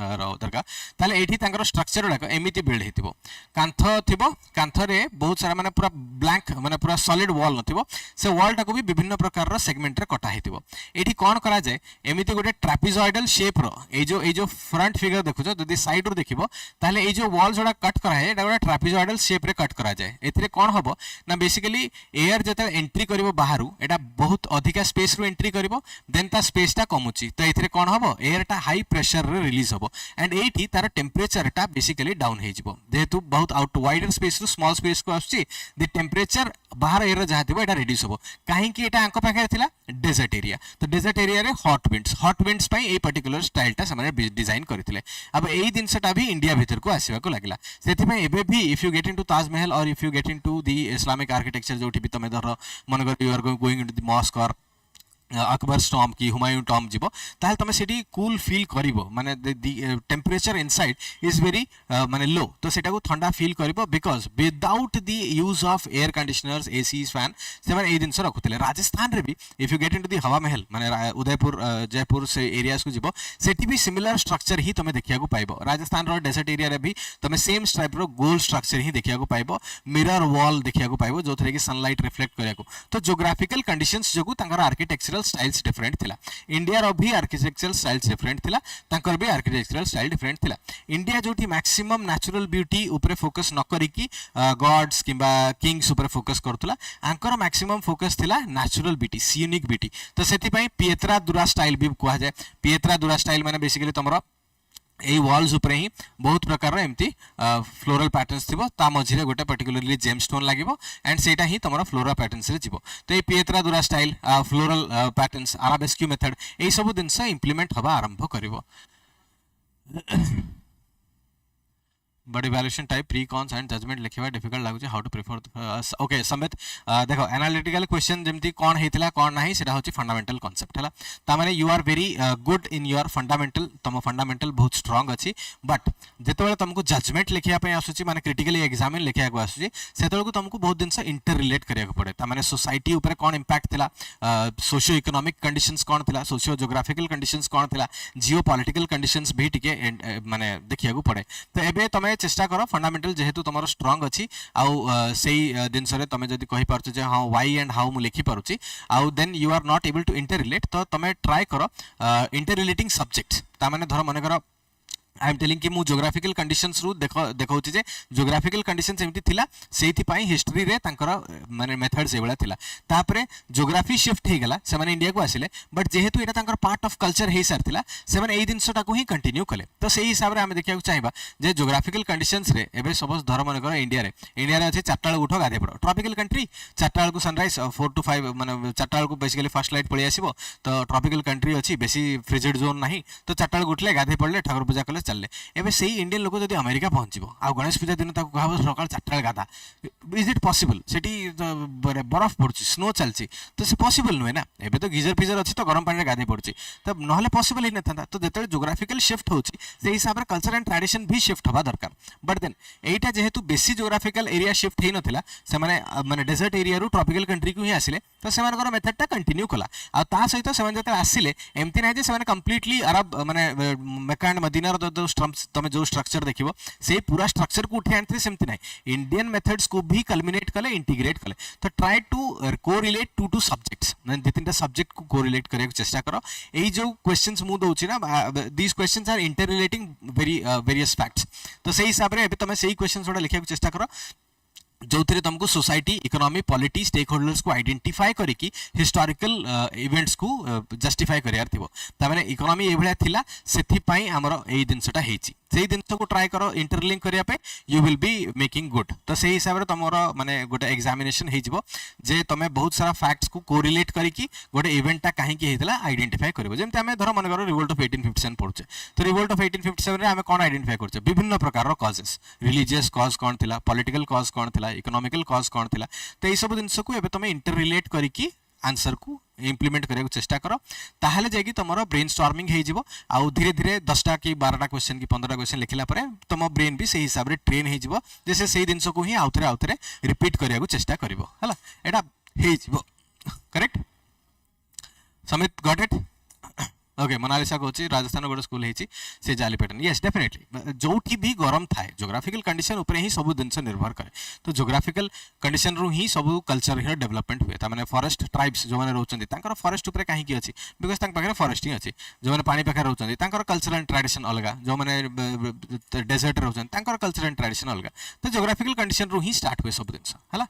[SPEAKER 1] दरगाह ताले एठी तांकर स्ट्रक्चर डाक एमिति बिल्ड हेतिबो कांथ थिबो कांथ रे बहुत सारा माने पूरा ब्लैंक माने पूरा सॉलिड वॉल नथिबो से वॉल टाको भी विभिन्न प्रकार रो सेगमेंट रे कटा हेतिबो एठी कोन करा जाय एमिति गोटे ट्रापेजॉइडल शेप रो ए जो फ्रंट फिगर देखुछो जदि साइड रो देखिबो ताले ए जो वॉल जोडा कट करा है एटा गोटे ट्रापेजॉइडल शेप रे कट करा जाय एथिरे कोन हबो ना बेसिकली एयर जते एंट्री करिवो बाहरु एटा बहुत अधिका स्पेस रो एंट्री करिवो देन ता स्पेस टा कमुची तो एथिरे कोन हबो एयर टा हाई प्रेशर रे रिलीज हबो एंड एठी तार टेम्परेचर टा बेसिकली डाउन हे जिवो जेहेतु बहुत आउट वाइडर स्पेस रो स्मॉल स्पेस को आछी द टेम्परेचर बाहर एयर जहा थिबो एटा रिड्यूस हबो काहे कि एटा आंको पाखे थिला डेजर्ट एरिया तो डेजर्ट एरिया रे हॉट विंड्स पई ए पर्टिकुलर स्टाइल टा समाने डिजाइन करथिले अब एई दिनसटा भी इंडिया भीतर को आसीबा को लागला सेति पई एबे भी if you get into Taj Mahal और if you get into the Islamic architecture जोठी भी तमे धर मन कर you are going into the mosque और अकबर टॉम की हुमायूं टॉम जीवो ताल तमे सेठी कूल फील करिवो माने the temperature inside is very माने लो तो सेटा को ठंडा फील करिवो because without the use of air conditioners ACs fan से माने ए दिन रखुतले राजस्थान रे भी if you get into the Hawa Mahal माने उदयपुर जयपुर से एरियाज को जीवो सेठी भी सिमिलर स्ट्रक्चर ही तमे देखिया को पाइबो राजस्थान रो डेजर्ट एरिया रे भी तमे सेम टाइप रो गोल स्ट्रक्चर ही देखिया को पाइबो मिरर वॉल देखिया को पाइबो जोथरे की सनलाइट रिफ्लेक्ट करिया को तो ज्योग्राफिकल कंडीशंस जोगु तांकर आर्किटेक्चरल स्टाइल्स डिफरेंट थिला इंडिया रो भी आर्किटेक्चरल स्टाइल्स डिफरेंट थिला तांकर भी आर्किटेक्चरल स्टाइल डिफरेंट थिला इंडिया जोठी मैक्सिमम नेचुरल ब्यूटी ऊपर फोकस न करी की गॉड्स किबा किंग्स ऊपर फोकस करथला आंकर मैक्सिमम फोकस थिला नेचुरल ब्यूटी सीनिक ब्यूटी तो सेति पई पिएत्रा दुरा स्टाइल भी कहा जाय पिएत्रा दुरा स्टाइल माने बेसिकली तमरो ए वॉल्स ऊपर ही बहुत प्रकार एमती फ्लोरल पैटर्न्स थिबो ता मझिरे गोटे पर्टिकुलरली जेमस्टोन लागिबो एंड सेटा ही तमरो फ्लोरा पैटर्न्स रे जिवो तो ए pietra dura style floral patterns arabesque method ए सब दिनस इंप्लीमेंट हबा आरंभ करिवो but evaluation type pre cons and judgement लिखिबा डिफिकल्ट लागु हाउ टू प्रिफर ओके समित देखो एनालिटिकल क्वेश्चन जेमती कोन हेतिला कोन नाही सेटा होची फंडामेंटल कांसेप्ट हला ता माने you are very good in your fundamental तम फंडामेंटल बहुत स्ट्रांग अछि बट जेतेबेले तुमको जजमेंट लिखिया पे आसुची माने क्रिटिकली एग्जामिन लिखिया को आसुची सेतेबेले को तुमको बहुत दिन से इंटर रिलेट करिया को पड़े ता माने सोसाइटी ऊपर कोन इंपैक्ट थिला सोशियो इकोनॉमिक कंडीशंस कोन थिला सोशियो ज्योग्राफिकल कंडीशंस कोन थिला जियो पॉलिटिकल कंडीशंस भी टिके माने देखिया को पड़े तो एबे तमे चेष्टा करो फंडामेंटल जेहेतु तुम स्ट्रांग अच्छी आउ से जिनस तुम जब कहीपर हाँ वाई एंड हाउ मु लिखि पारुची आउ then you are not able to interrelate तो तुम ट्राए करो इंटर रिलेटिंग सब्जेक्ट्स तामाने धर मन कर आई एम टेलिंग कि मु ज्योग्राफिकल कंडीशंस रु देखौची जे ज्योग्राफिकल कंडीशंस एमती थिला सेथि पई हिस्ट्री रे तांकर माने मेथड से बळा थिला तापरे ज्योग्राफी शिफ्ट हे गेला से माने इंडिया को आसिले बट जेहेतु एटा तांकर पार्ट ऑफ कल्चर हे सार थिला से माने एई दिनसटा को ही कंटिन्यू कले तो सेही हिसाब रे हम देखिया चाहिबा जे ज्योग्राफिकल कंडीशंस रे एबे सपोज धर मन कर इंडिया रे अछि चारटा उठो गाधे पड़ो ट्रॉपिकल कंट्री चारटा को सनराइज 4 to 5 माने चारटा को बेसिकली फर्स्ट लाइट पळि आसीबो तो ट्रॉपिकल कंट्री अछि बेसी फ्रिजिड जोन नाही तो चारटा उठले गाधे पड़ले ठाकुर पूजा कले चलले एबे सेही इंडियन लोक जदि अमेरिका पहुंचबो आ गणेश पूजा दिन ताको कहबो सकाळ 4टा गाधा इज इट पॉसिबल सेठी बरफ पड़ुची स्नो चलची तो से पॉसिबल नुहे ना एबे तो गीजर फिजर अछि तो गरम पानी रे गाधे पड़ुची तो नहले पॉसिबल ही नथांता तो जेते ज्योग्राफिकल शिफ्ट होची से हिसाब रे कल्चर एंड ट्रेडिशन भी शिफ्ट होबा दरकार बट देन एटा जेहेतु बेसी ज्योग्राफिकल एरिया शिफ्ट हे नथिला से माने डेजर्ट एरिया रु ट्रॉपिकल कंट्री को ही आसिले तो से मानकर मेथड टा कंटिन्यू कला आ ता सहित से जते आसिले एमती नै जे से कंप्लीटली अरब माने मक्का एंड मदीना रो तमे जो स्ट्रक्चर देखिबो से पूरा स्ट्रक्चर को उठे आनते सेमती नै इंडियन मेथड्स को भी कल्मिनेट कले इंटीग्रेट कले तो try to correlate to subjects माने दे तीनटा सब्जेक्ट को कोरिलेट करे चेष्टा करो एई जो क्वेश्चंस मु दोउची ना these questions are interrelating various facts तो सही हिसाब रे तमे सही क्वेश्चंस ओडा लिखिया चेष्टा करो जो थे तुमको society economy polity stakeholders को आइडेंटिफाई करिकी हिस्टोरिकल इवेंट्स को जस्टिफाई करियार थिबो ता माने इकोनॉमी ए भलिया थिला सेथि पई हमरो एई दिनसटा हेची सेही दिन को ट्राई करो इंटरलिंक करिया पे you will be making good तो सही हिसाब रे तमरो माने गोटे एग्जामिनेशन हे जिवो जे तमे बहुत सारा फैक्ट्स को कोरिलेट करिकी गोटे इवेंट ता काहे की हेतला आइडेंटिफाई करबो जेमते हमें धर मन करो रिवोल्ट ऑफ 1857 पढुचे तो रिवोल्ट ऑफ 1857 रे हमें कोन आइडेंटिफाई करछे विभिन्न प्रकार रो कॉजेस रिलीजियस कॉज कोन थिला पॉलिटिकल कॉज कोन थिला इकोनॉमिकल कॉज कोन थिला तो ए सब जिंस को एबे तमे इंटररिलेट करिकी आंसर को इम्प्लीमेंट करने चेष्टा करो ताहले जाकि तुम ब्रेन स्टॉर्मिंग हो आउ धीरे धीरे 10टा कि 12टा क्वेश्चन कि 15टा क्वेश्चन लिखला परे तुम ब्रेन भी से हिसाब रे ट्रेन हो जैसे से जिनस को ही आउथरे रिपीट करने चेष्टा करिवो हला एटा हे जिवो correct Samit got it okay Monalisa कहूँ राजस्थान गोटे स्कूल है से जाली पैटर्न यस डेफिनेटली जोठी भी गरम थाए जोग्राफिकल कंडीशन उपरे ही सब जिन निर्भर करे तो जोग्राफिकल कंडीशन रु ही सब कल्चर हियर डेवलपमेंट हुए तामाने फॉरेस्ट ट्राइब्स जो माने रहउछन्ती तांकर फॉरेस्ट उपरे काहे की अछि बिकॉज़ तांक पाखरे फॉरेस्ट ही अछि जो माने पानी पाखरे रहउछन्ती तांकर कल्चर एंड ट्रेडिशन अलगा जो माने डेजर्ट रहउछन्ती तांकर कल्चर एंड ट्रेडिशन अलगा तो जोग्राफिकल कंडीशन रु ही स्टार्ट हुए सब जिन हला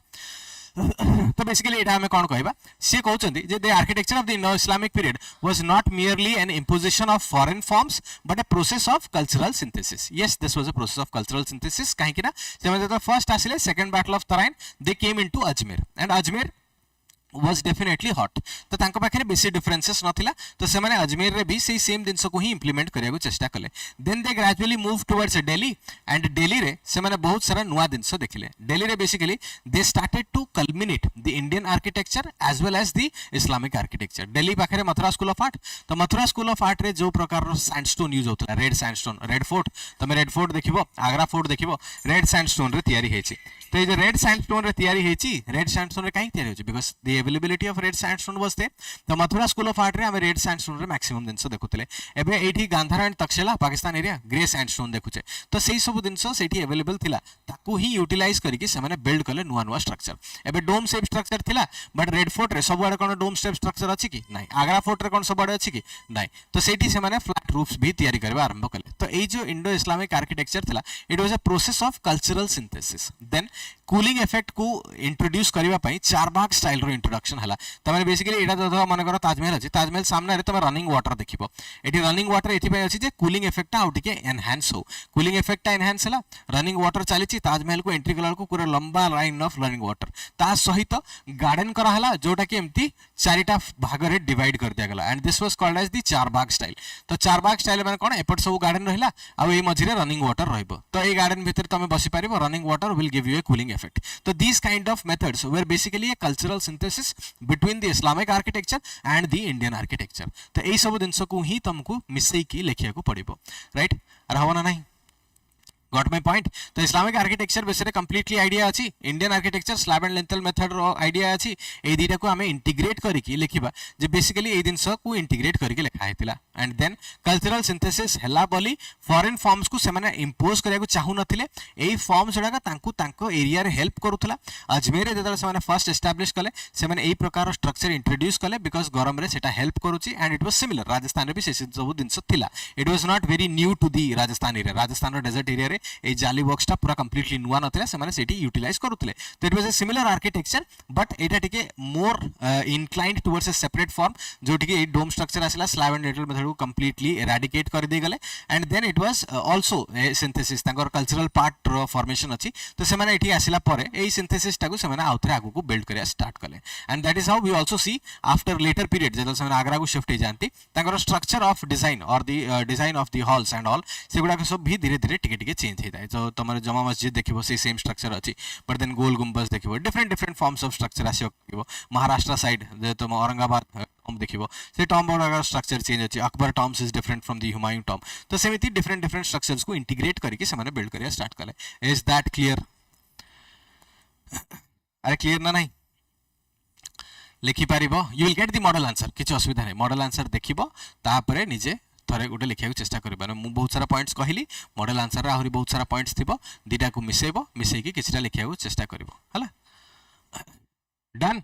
[SPEAKER 1] तो बेसिकली एटा हमें कोन कहबा से कहउछन्ती जे the architecture of the Indo-Islamic period was not merely an imposition of foreign forms but a process of cultural synthesis yes this was a process of cultural synthesis काहे कि ना से जब फर्स्ट आसिले second battle of Tarain they came into Ajmer and Ajmer was definitely hot तो तांको पाखरे बेसी डिफरेंसेस नथिला तो से माने अजमेर रे भी सेही सेम दिनस को ही इंप्लीमेंट करिया को चेष्टा कले then they gradually move towards Delhi and Delhi रे से माने बहुत सारा नुवा दिनस देखिले दिल्ली रे basically they started to culminate the Indian architecture as well as the Islamic architecture Delhi पाखरे मथुरा स्कूल ऑफ आर्ट तो मथुरा स्कूल ऑफ आर्ट रे जो प्रकार सैंडस्टोन यूज होता रेड सैंडस्टोन रेड फोर्ट तमे रेड फोर्ट देखिबो आगरा फोर्ट देखिबो रेड सैंडस्टोन रे तैयारी हेछि तो ये रेड सैंडस्टोन रे तैयारी हेछि रेड सैंडस्टोन रे काहे तैयारी होछि because the availability of red sandstone was there तो मथुरा स्कूल ऑफ आर्ट रे हम रेड सैंडस्टोन रे मैक्सिमम दिनस देखुतले एबे एठी Gandhara and Takshashila Pakistan area grey sandstone देखुचे तो सेही सब दिनस सेठी अवेलेबल थिला ताकू ही यूटिलाइज करके से माने बिल्ड करले नुवा नुवा स्ट्रक्चर एबे डोम शेप स्ट्रक्चर थिला बट रेड फोर्ट रे सब आडे कोन डोम शेप स्ट्रक्चर अछि कि नाही आगरा फोर्ट रे कोन सब आडे अछि कि नाही तो सेठी से माने फ्लैट रूफ्स भी तैयारी करबा आरंभ कले तो ए जो इंडो इस्लामिक आर्किटेक्चर थिला it was a process of cultural synthesis then cooling effect को इंट्रोड्यूस करबा पई चार भाग स्टाइल रो इंट्रोडक्शन हला तमे बेसिकली एटा तो मन कर ताजमहल अछि ताजमहल सामने रे तमे रनिंग वाटर देखिबो एटी रनिंग वाटर एथि पई अछि जे कूलिंग इफेक्ट टा आउटिके एनहांस हो कूलिंग इफेक्ट टा एनहांस हला रनिंग वाटर चलीछि ताजमहल को एंट्री कला को पूरा लंबा लाइन ऑफ रनिंग वाटर ता सहित गार्डन करा हला जोटा कि एम्ति चारिटा भाग रे डिवाइड कर दिया गला and this was called as the चार भाग स्टाइल तो चार भाग स्टाइल माने कोन एपट सब गार्डन रहिला आ ए मझिरे रनिंग वाटर रहइबो तो ए गार्डन भीतर तमे बसी पारिबो running water will give you a cooling effect तो these kind of methods were basically a cultural synthesis between the Islamic architecture and the Indian architecture तो ए सब दिनस को ही तुमको मिसई की लिखिया को पड़िबो राइट रहबना नहीं गॉट माय पॉइंट तो इस्लामिक आर्किटेक्चर बेसरे कंप्लीटली आइडिया अछि Indian architecture slab and lintel method रो आइडिया अछि ए दीटा को हमें इंटीग्रेट करिकि लिखिबा जे बेसिकली ए दिनस को इंटीग्रेट करिकि लिखा हेतिला एंड देन कल्चरल सिंथेसिस हला बोली फॉरेन फॉर्म्स को से माने इंपोज करिया को चाहू नथिले एई फॉर्म जडा तांको तांको एरिया रे हेल्प करूथला अजमेर जेतले से माने फर्स्ट एस्टैब्लिश कले से माने एई प्रकार स्ट्रक्चर इंट्रोड्यूस कले बिकॉज़ गरम रे सेटा हेल्प करूची and it was similar Rajasthan रे भी से सब दिनस थिला it was not very new to the Rajasthan area रो डेजर्ट एरिया रे रे ए जाली बॉक्सटा पूरा कंप्लीटली नुआ नथिला से माने सेठी यूटिलाइज करूतले तो it was a similar architecture but एटा टिके more inclined towards a separate form जोटी के डोम स्ट्रक्चर आसिला स्लैब एंड नेटल मेथड को कंप्लीटली एराडिकेट कर दे गले and then it was also a synthesis तांकर कल्चरल पार्ट रो फॉर्मेशन अछि तो से माने एठी आसिला परे एई सिंथेसिस टाको से माने आउथरे आगु को बिल्ड करिया स्टार्ट कले and that is how we also see after later period जेतल से माने आगरा को शिफ्ट हे जानती तांकर स्ट्रक्चर ऑफ डिजाइन और the design of the halls and all सेगुडा के सब भी धीरे धीरे टिके टिके चेंज हे जाय तो तमरे जमा मस्जिद देखिबो से सेम स्ट्रक्चर अछि बट देन गोल गुंबज देखिबो different different forms of structure आसियो देखिबो महाराष्ट्र साइड जे तुम औरंगाबाद टॉम देखिबो से टॉम बड़ा स्ट्रक्चर चेंज अछि Akbar tombs is different from the Humayun tomb तो सेमिति डिफरेंट डिफरेंट स्ट्रक्चर्स को इंटीग्रेट करके से माने बिल्ड करिया स्टार्ट कले इज दैट क्लियर अरे क्लियर ना नहीं लिखि पारिबो you will get the model answer किछ असुविधा नहीं मॉडल आंसर देखिबो तापरे निजे थरे गोटे लिखिया चेष्टा करिबा मु बहुत सारा पॉइंट्स कहली मॉडल आंसर रे आहुरी बहुत सारा पॉइंट्स थिबो दीटा को मिसेबो मिसेई कि किछटा लिखिया चेष्टा करिबो हला डन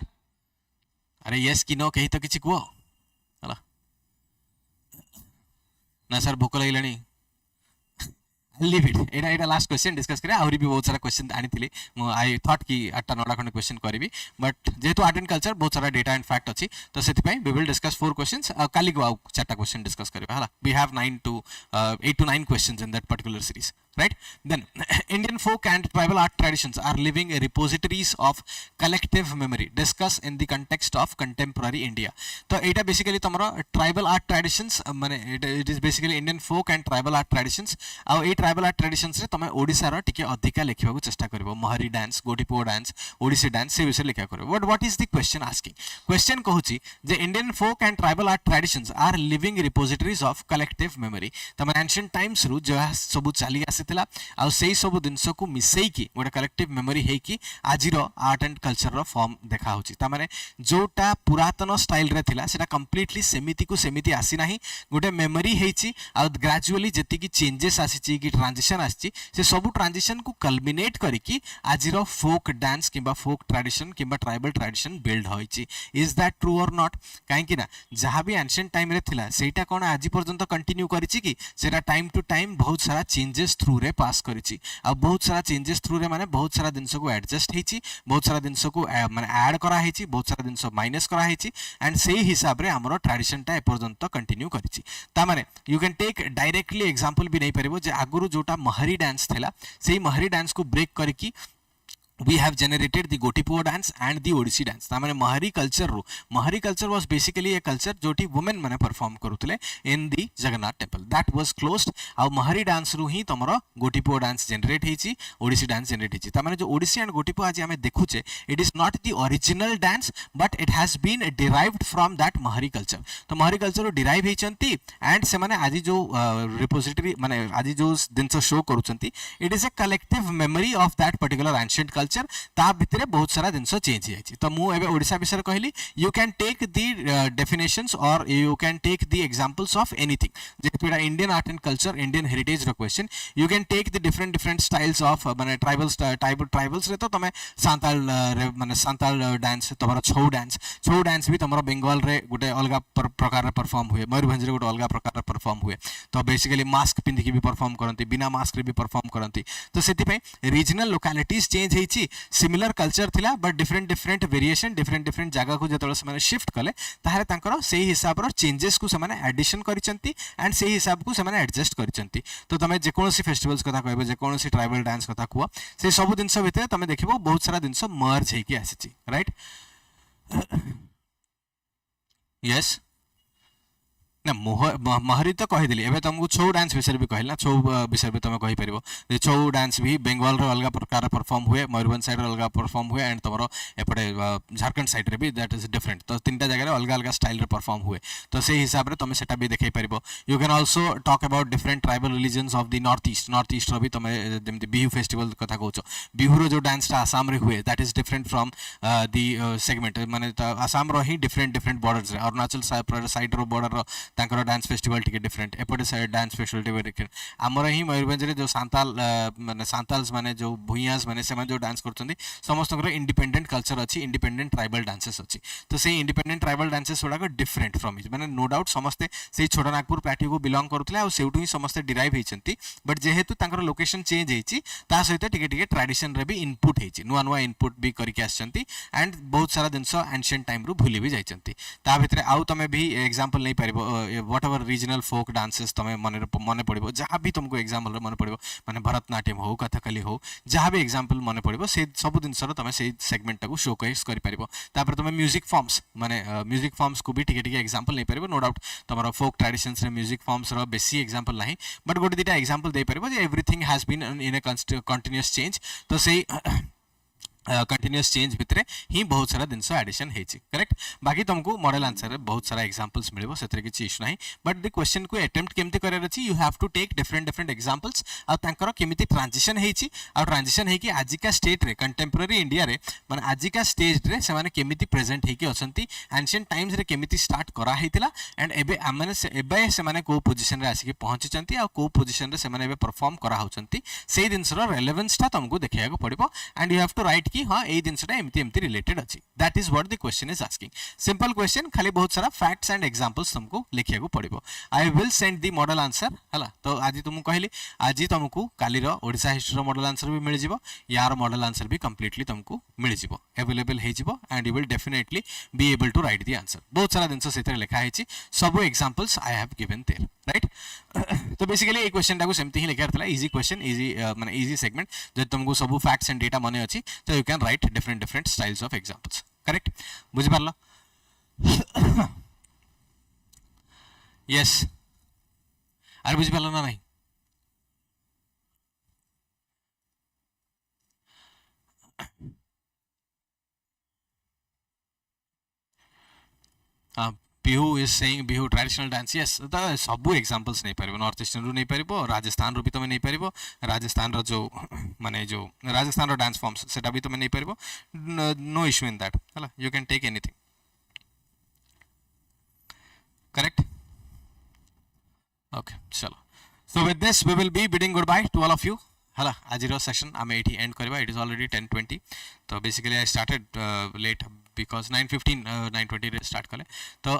[SPEAKER 1] अरे यस कि नो कही तो किछि को हला ना सर भूख लागलानी leave it Etah last question discuss करिया आहुरी भी बहुत सारा क्वेश्चन आनी आई थॉट कि 8टा 9टा खंड क्वेश्चन करी बट जेहेतु आर्ट एंड कल्चर बहुत सारा डेटा एंड फैक्ट अच्छी तो से वी विल डिस्कस 4 क्वेश्चंस काली को आउ 4टा क्वेश्चन डिस्कस करिया हला we have 8 to 9 questions in that particular series right then Indian folk and tribal art traditions are living repositories of collective memory discuss in the context of contemporary India तो एटा बेसिकली तमरो ट्राइबल आर्ट ट्रेडिशंस माने it is basically Indian folk and tribal art traditions आ ए ट्राइबल आर्ट ट्रेडिशंस रे तमे ओडिसा रो टिके अधिका लिखिबा को चेष्टा करबो Mahari dance Gotipua dance Odissi dance से विषय लिखा करबो but what is the question asking question कहूची जे Indian folk and tribal art traditions are living repositories of collective memory तमे एंशिएंट टाइम्स रु जो सब चली आसीतिला आ सेही सब दिनस को मिसेई की गोटे कलेक्टिव मेमोरी हे की आजिरो आर्ट एंड कल्चर रो फॉर्म देखा होची त माने जोटा पुरातन स्टाइल रे थिला सेटा कंप्लीटली सेमिति को सेमिति आसी नाही गोटे मेमोरी हेची आ ग्रेजुअली जति की चेंजेस आसीची की ट्रांजिशन आसी से सब ट्रांजिशन को कल्मिनेट करिकी आजिरो फोक डांस किबा फोक ट्रेडिशन किबा ट्राइबल ट्रेडिशन बिल्ड होईची इज दैट ट्रू और नॉट काहे कि ना जहां भी एंशिएंट टाइम रे थिला सेटा कोन आज पर्यंत कंटिन्यू करिची कि सेटा टाइम टू टाइम बहुत सारा चेंजेस थ्रू रे पास करिची आ बहुत सारा चेंजेस थ्रू रे माने बहुत सारा दिनस को एडजस्ट हेची बहुत सारा दिनस को माने ऐड करा हेची बहुत सारा दिनस माइनस करा हेची एंड सेही हिसाब रे हमरो ट्रेडिशन टा ए पर्यंत कंटिन्यू करिची ता माने you can take directly example भी नहीं परिबो जे आगुरु जोटा महरी डांस थिला सेही महरी डांस को ब्रेक करकी we have generated the gotipuo dance and the odissi dance ता माने महरी culture was basically a culture जोटी women माने perform करूतले in the Jagannath temple that was closed uh Mahari dance रु ही तमरो gotipuo dance generate हेची odissi dance generate हेची ता माने जो odissi and gotipuo आज हमें देखुचे it is not the original dance but it has been derived from that Mahari culture तो महरी culture derive हेचंती and से माने आज जो repository माने आज जो दिन show करूचंती it is a collective memory of that particular ancient culture ता भितरे बहुत सारा दिनसो चेंज जायछि तो मु एबे ओडिसा विषय कहली you can take the definitions और you can take the examples of anything जेतु एटा Indian art and culture Indian heritage रो question you can take the different styles of माने ट्राइबल्स रे तो तमे सांताल रे माने सांताल डांस तमरो छौ डांस भी तमरो बंगाल रे गुटे अलगा प्रकार रे परफॉर्म हुए मयूरभंज रे गुटे अलगा प्रकार रे परफॉर्म हुए तो बेसिकली मास्क पिंधि के भी परफॉर्म करंती बिना मास्क रे भी परफॉर्म करंती तो सेति पे रीजनल लोकालिटीज चेंज हेछि सिमिलर कल्चर थिला बट डिफरेंट वेरिएशन डिफरेंट जगह को जतल से माने शिफ्ट कले ताहारे तांकर सेही हिसाब रो चेंजेस को से माने एडिशन करिसंती एंड सेही हिसाब को से माने एडजस्ट करिसंती तो तमे जे कोनोसी फेस्टिवल्स कथा कहबे जे कोनोसी ट्राइबल डांस कथा कुआ से सब दिनस भितरे तमे देखिबो बहुत सारा दिनस मर्ज हेकी आसीची राइट यस ना महरी तो कहीदेली एबे तुमको छौ डांस विषय भी कहला छौ विषय भी तुम कहि परिबो जे छौ डांस भी बंगाल रो अलग प्रकार परफॉर्म हुए मयूरभंज साइड रो अलग परफॉर्म हुए एंड तमरो एपटे झारखंड साइड रे भी दैट इज डिफरेंट तो तीनटा जगह रे अलग स्टाइल रे परफॉर्म हुए तो से हिसाब रे तुम सेटा भी देखै परिबो you can also talk about different tribal religions of the North East रो भी तुम जेमति बिहू फेस्टिवल कथा कहउछो बिहू रो जो डांस टा आसाम रे हुए that is different from the segment माने आसाम रो ही डिफरेंट बॉर्डर्स रे अरुणाचल साइड रो बॉर्डर रो तांकर डांस फेस्टिवल टिके डिफरेंट एपटे साइड डांस फेस्टिवल टिके डिफरेंट आमर ही मयूरभंज रे जो सांताल माने सांताल्स माने जो भुइयास माने से जो डांस करछन्ती समस्त इंडिपेंडेंट कल्चर अच्छी इंडिपेंडेंट ट्राइबल डांसेस अच्छी तो से इंडिपेंडेंट ट्राइबल डांसेस गुड़ाक डिफरेंट फ्रॉम इच माने नो डाउट समस्ते से छोटा नागपुर प्लाटी को बिलोंग करथले आ सेउटु ही समस्ते डिराइव हेचंती बट जेहेतु तांकर लोकेशन चेंज हेची ता सहित टिके टिके ट्रेडिशन रे भी इनपुट हेची नुआ नुआ इनपुट भी करके आछंती एंड बहुत सारा जिंस एंशिएंट टाइम रु भूली भी जाइछंती ता भितरे आउ तमे भी एग्जांपल नै परिबो whatever regional folk dances तमे मने पड़िबो जहाँ भी तुमको एग्जांपल रे मने पड़िबो माने भरतनाट्यम हो कथकली हो जहाँ भी एग्जांपल मने पड़िबो से सब जिंस रो तमे से सेगमेंट टाको शोकेस करि परिबो तापर तमे म्यूजिक फॉर्म्स माने म्यूजिक फॉर्म्स को भी टिके टिके एग्जांपल नै परिबो नो डाउट तमरो फोक ट्रेडिशंस रे म्यूजिक फॉर्म्स रो बेसी एग्जांपल नाही बट गोटे दिटा एग्जांपल दे परिबो जे everything has been in a continuous change तो से कंटिन्यूअस चेंज भितर ही बहुत सारा जिनस एडिशन होती करेक्ट बाकी तुमको मॉडल आंसर रे बहुत सारा एग्जांपल्स मिलबो सेतरे किछि इशू नाही बट द क्वेश्चन को अटेम्प्ट केमती करर अछि you have to take different different examples आ तांकर केमिति ट्रांजिशन हेछि आ ट्रांजिशन हेकि आजिका स्टेट रे कंटेम्पररी इंडिया रे माने आजिका स्टेज रे से माने केमिति प्रेजेंट हेकि अछंती एंशिएंट टाइम्स रे केमिति स्टार्ट करा हेतिला एंड एबे माने एबे से माने को पोजीशन रे आसी के पहुंचचंती आ को पोजीशन रे से माने एबे परफॉर्म करा होचंती से दिनस रो रेलेवेंस ता तुमको देखिया को पड़िबो and you have to write कि हां ए जिनसटा एमती एमती रिलेटेड अछि that is what the question is asking simple question खाली बहुत सारा फैक्ट्स एंड एग्जांपल्स तुमको लिखिया को पड़िबो I will send the model answer हला तो आज तुमको कहली आज तुमको काली रो ओडिसा हिस्ट्री रो मॉडल आंसर भी मिल जिवो यार मॉडल आंसर भी कंप्लीटली तुमको मिल जिवो अवेलेबल हे जिवो and you will definitely be able to write the answer बहुत सारा जिनस सेतरे लिखा हेछि सब examples I have given there right तो बेसिकली ए क्वेश्चन टाको सेमती ही लिखार थला इजी क्वेश्चन इजी माने इजी सेगमेंट जे तुमको सब फैक्ट्स एंड डेटा मने अछि तो you can write different different styles of examples correct बुझि पारलो यस आर बुझि पारलो ना नहीं बिहू is saying Bihu traditional dance yes तो सब एग्जांपल्स नहीं पारिबो नॉर्थ ईस्टर्न रु नहीं पारिबो राजस्थान रु भी तमे नहीं पारिबो राजस्थान रो जो माने जो राजस्थान रो डांस फॉर्म्स सेटा भी तमे नहीं पारिबो नो इशू इन दैट हला you can take anything correct okay चलो so with this we will be bidding goodbye to all of you हला आज रो सेशन आमे एठी एंड करबा इट इज ऑलरेडी 10:20 तो basically I started late because 9:15 9:20 रे स्टार्ट कले तो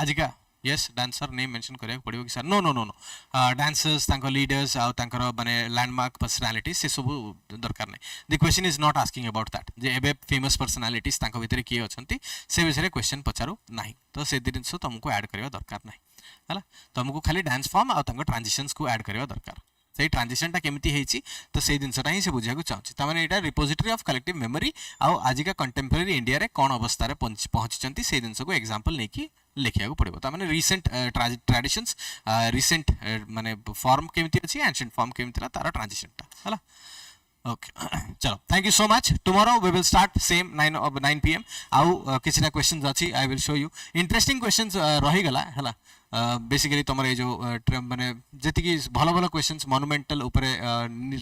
[SPEAKER 1] आज का यस डांसर नेम मेंशन करे पड़िबो कि sir no no no no dancers तांको लीडर्स आ तांकर माने लैंडमार्क पर्सनालिटीज से सब दरकार नै the question is not asking about that जे एबे फेमस पर्सनालिटीज तांको भीतर किए अछंती से विषय क्वेश्चन पचारो नाही तो से दिनस तुमको ऐड करबा दरकार नाही हला तुमको खाली डांस फॉर्म आ तांको ट्रांजिशंस को ऐड करबा दरकार से ट्रांजिशन टा केमिति हेची तो से जिनसटा ही से बुझिया को चाहूची त माने एटा रिपोजिटरी ऑफ कलेक्टिव मेमोरी आ आजिका कंटेम्पररी इंडिया रे कोन अवस्था रे पहुंचचंती से जिनस को एग्जांपल नै कि लिखिया को पड़िबो त माने रिसेंट ट्रेडिशंस रिसेंट माने फॉर्म केमिति अछि एंशिएंट फॉर्म केमिति ला तारा ट्रांजिशन टा हला ओके चलो thank you so much tomorrow we will start same 9 pm आउ किछना क्वेश्चंस अछि I will show you interesting questions रही गला हला बेसिकली तुम ये जो माने जति की भलो भलो क्वेश्चंस मॉन्यूमेंटल ऊपरे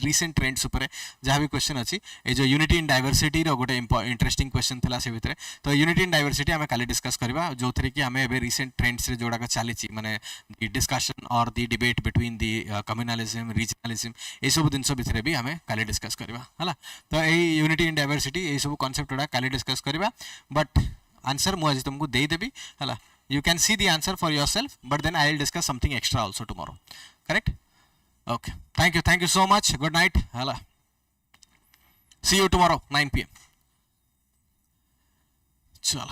[SPEAKER 1] रिसेंट ट्रेंड्स ऊपरे जहाँ भी क्वेश्चन अछि ए जो यूनिटी इन डाइवर्सिटी रो गोटे इंटरेस्टिंग क्वेश्चन थिला से भितरे तो यूनिटी इन डाइवर्सिटी हमें काली डिस्कस करबा जो थरे कि हमें एबे रिसेंट ट्रेंड्स रे जोड़ा का चलीची माने द डिस्कशन और the debate between the communalism regionalism ए सब दिनस भितरे भी हमें काली डिस्कस करबा हला तो ए यूनिटी इन डाइवर्सिटी ए सब कांसेप्ट उडा काली डिस्कस करबा बट आंसर मु आज तुमको दे देबी हला you can see the answer for yourself but then I will discuss something extra also tomorrow correct okay thank you so much good night hala see you tomorrow 9 pm चलो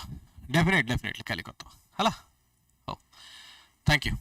[SPEAKER 1] definitely kali karta hala oh thank you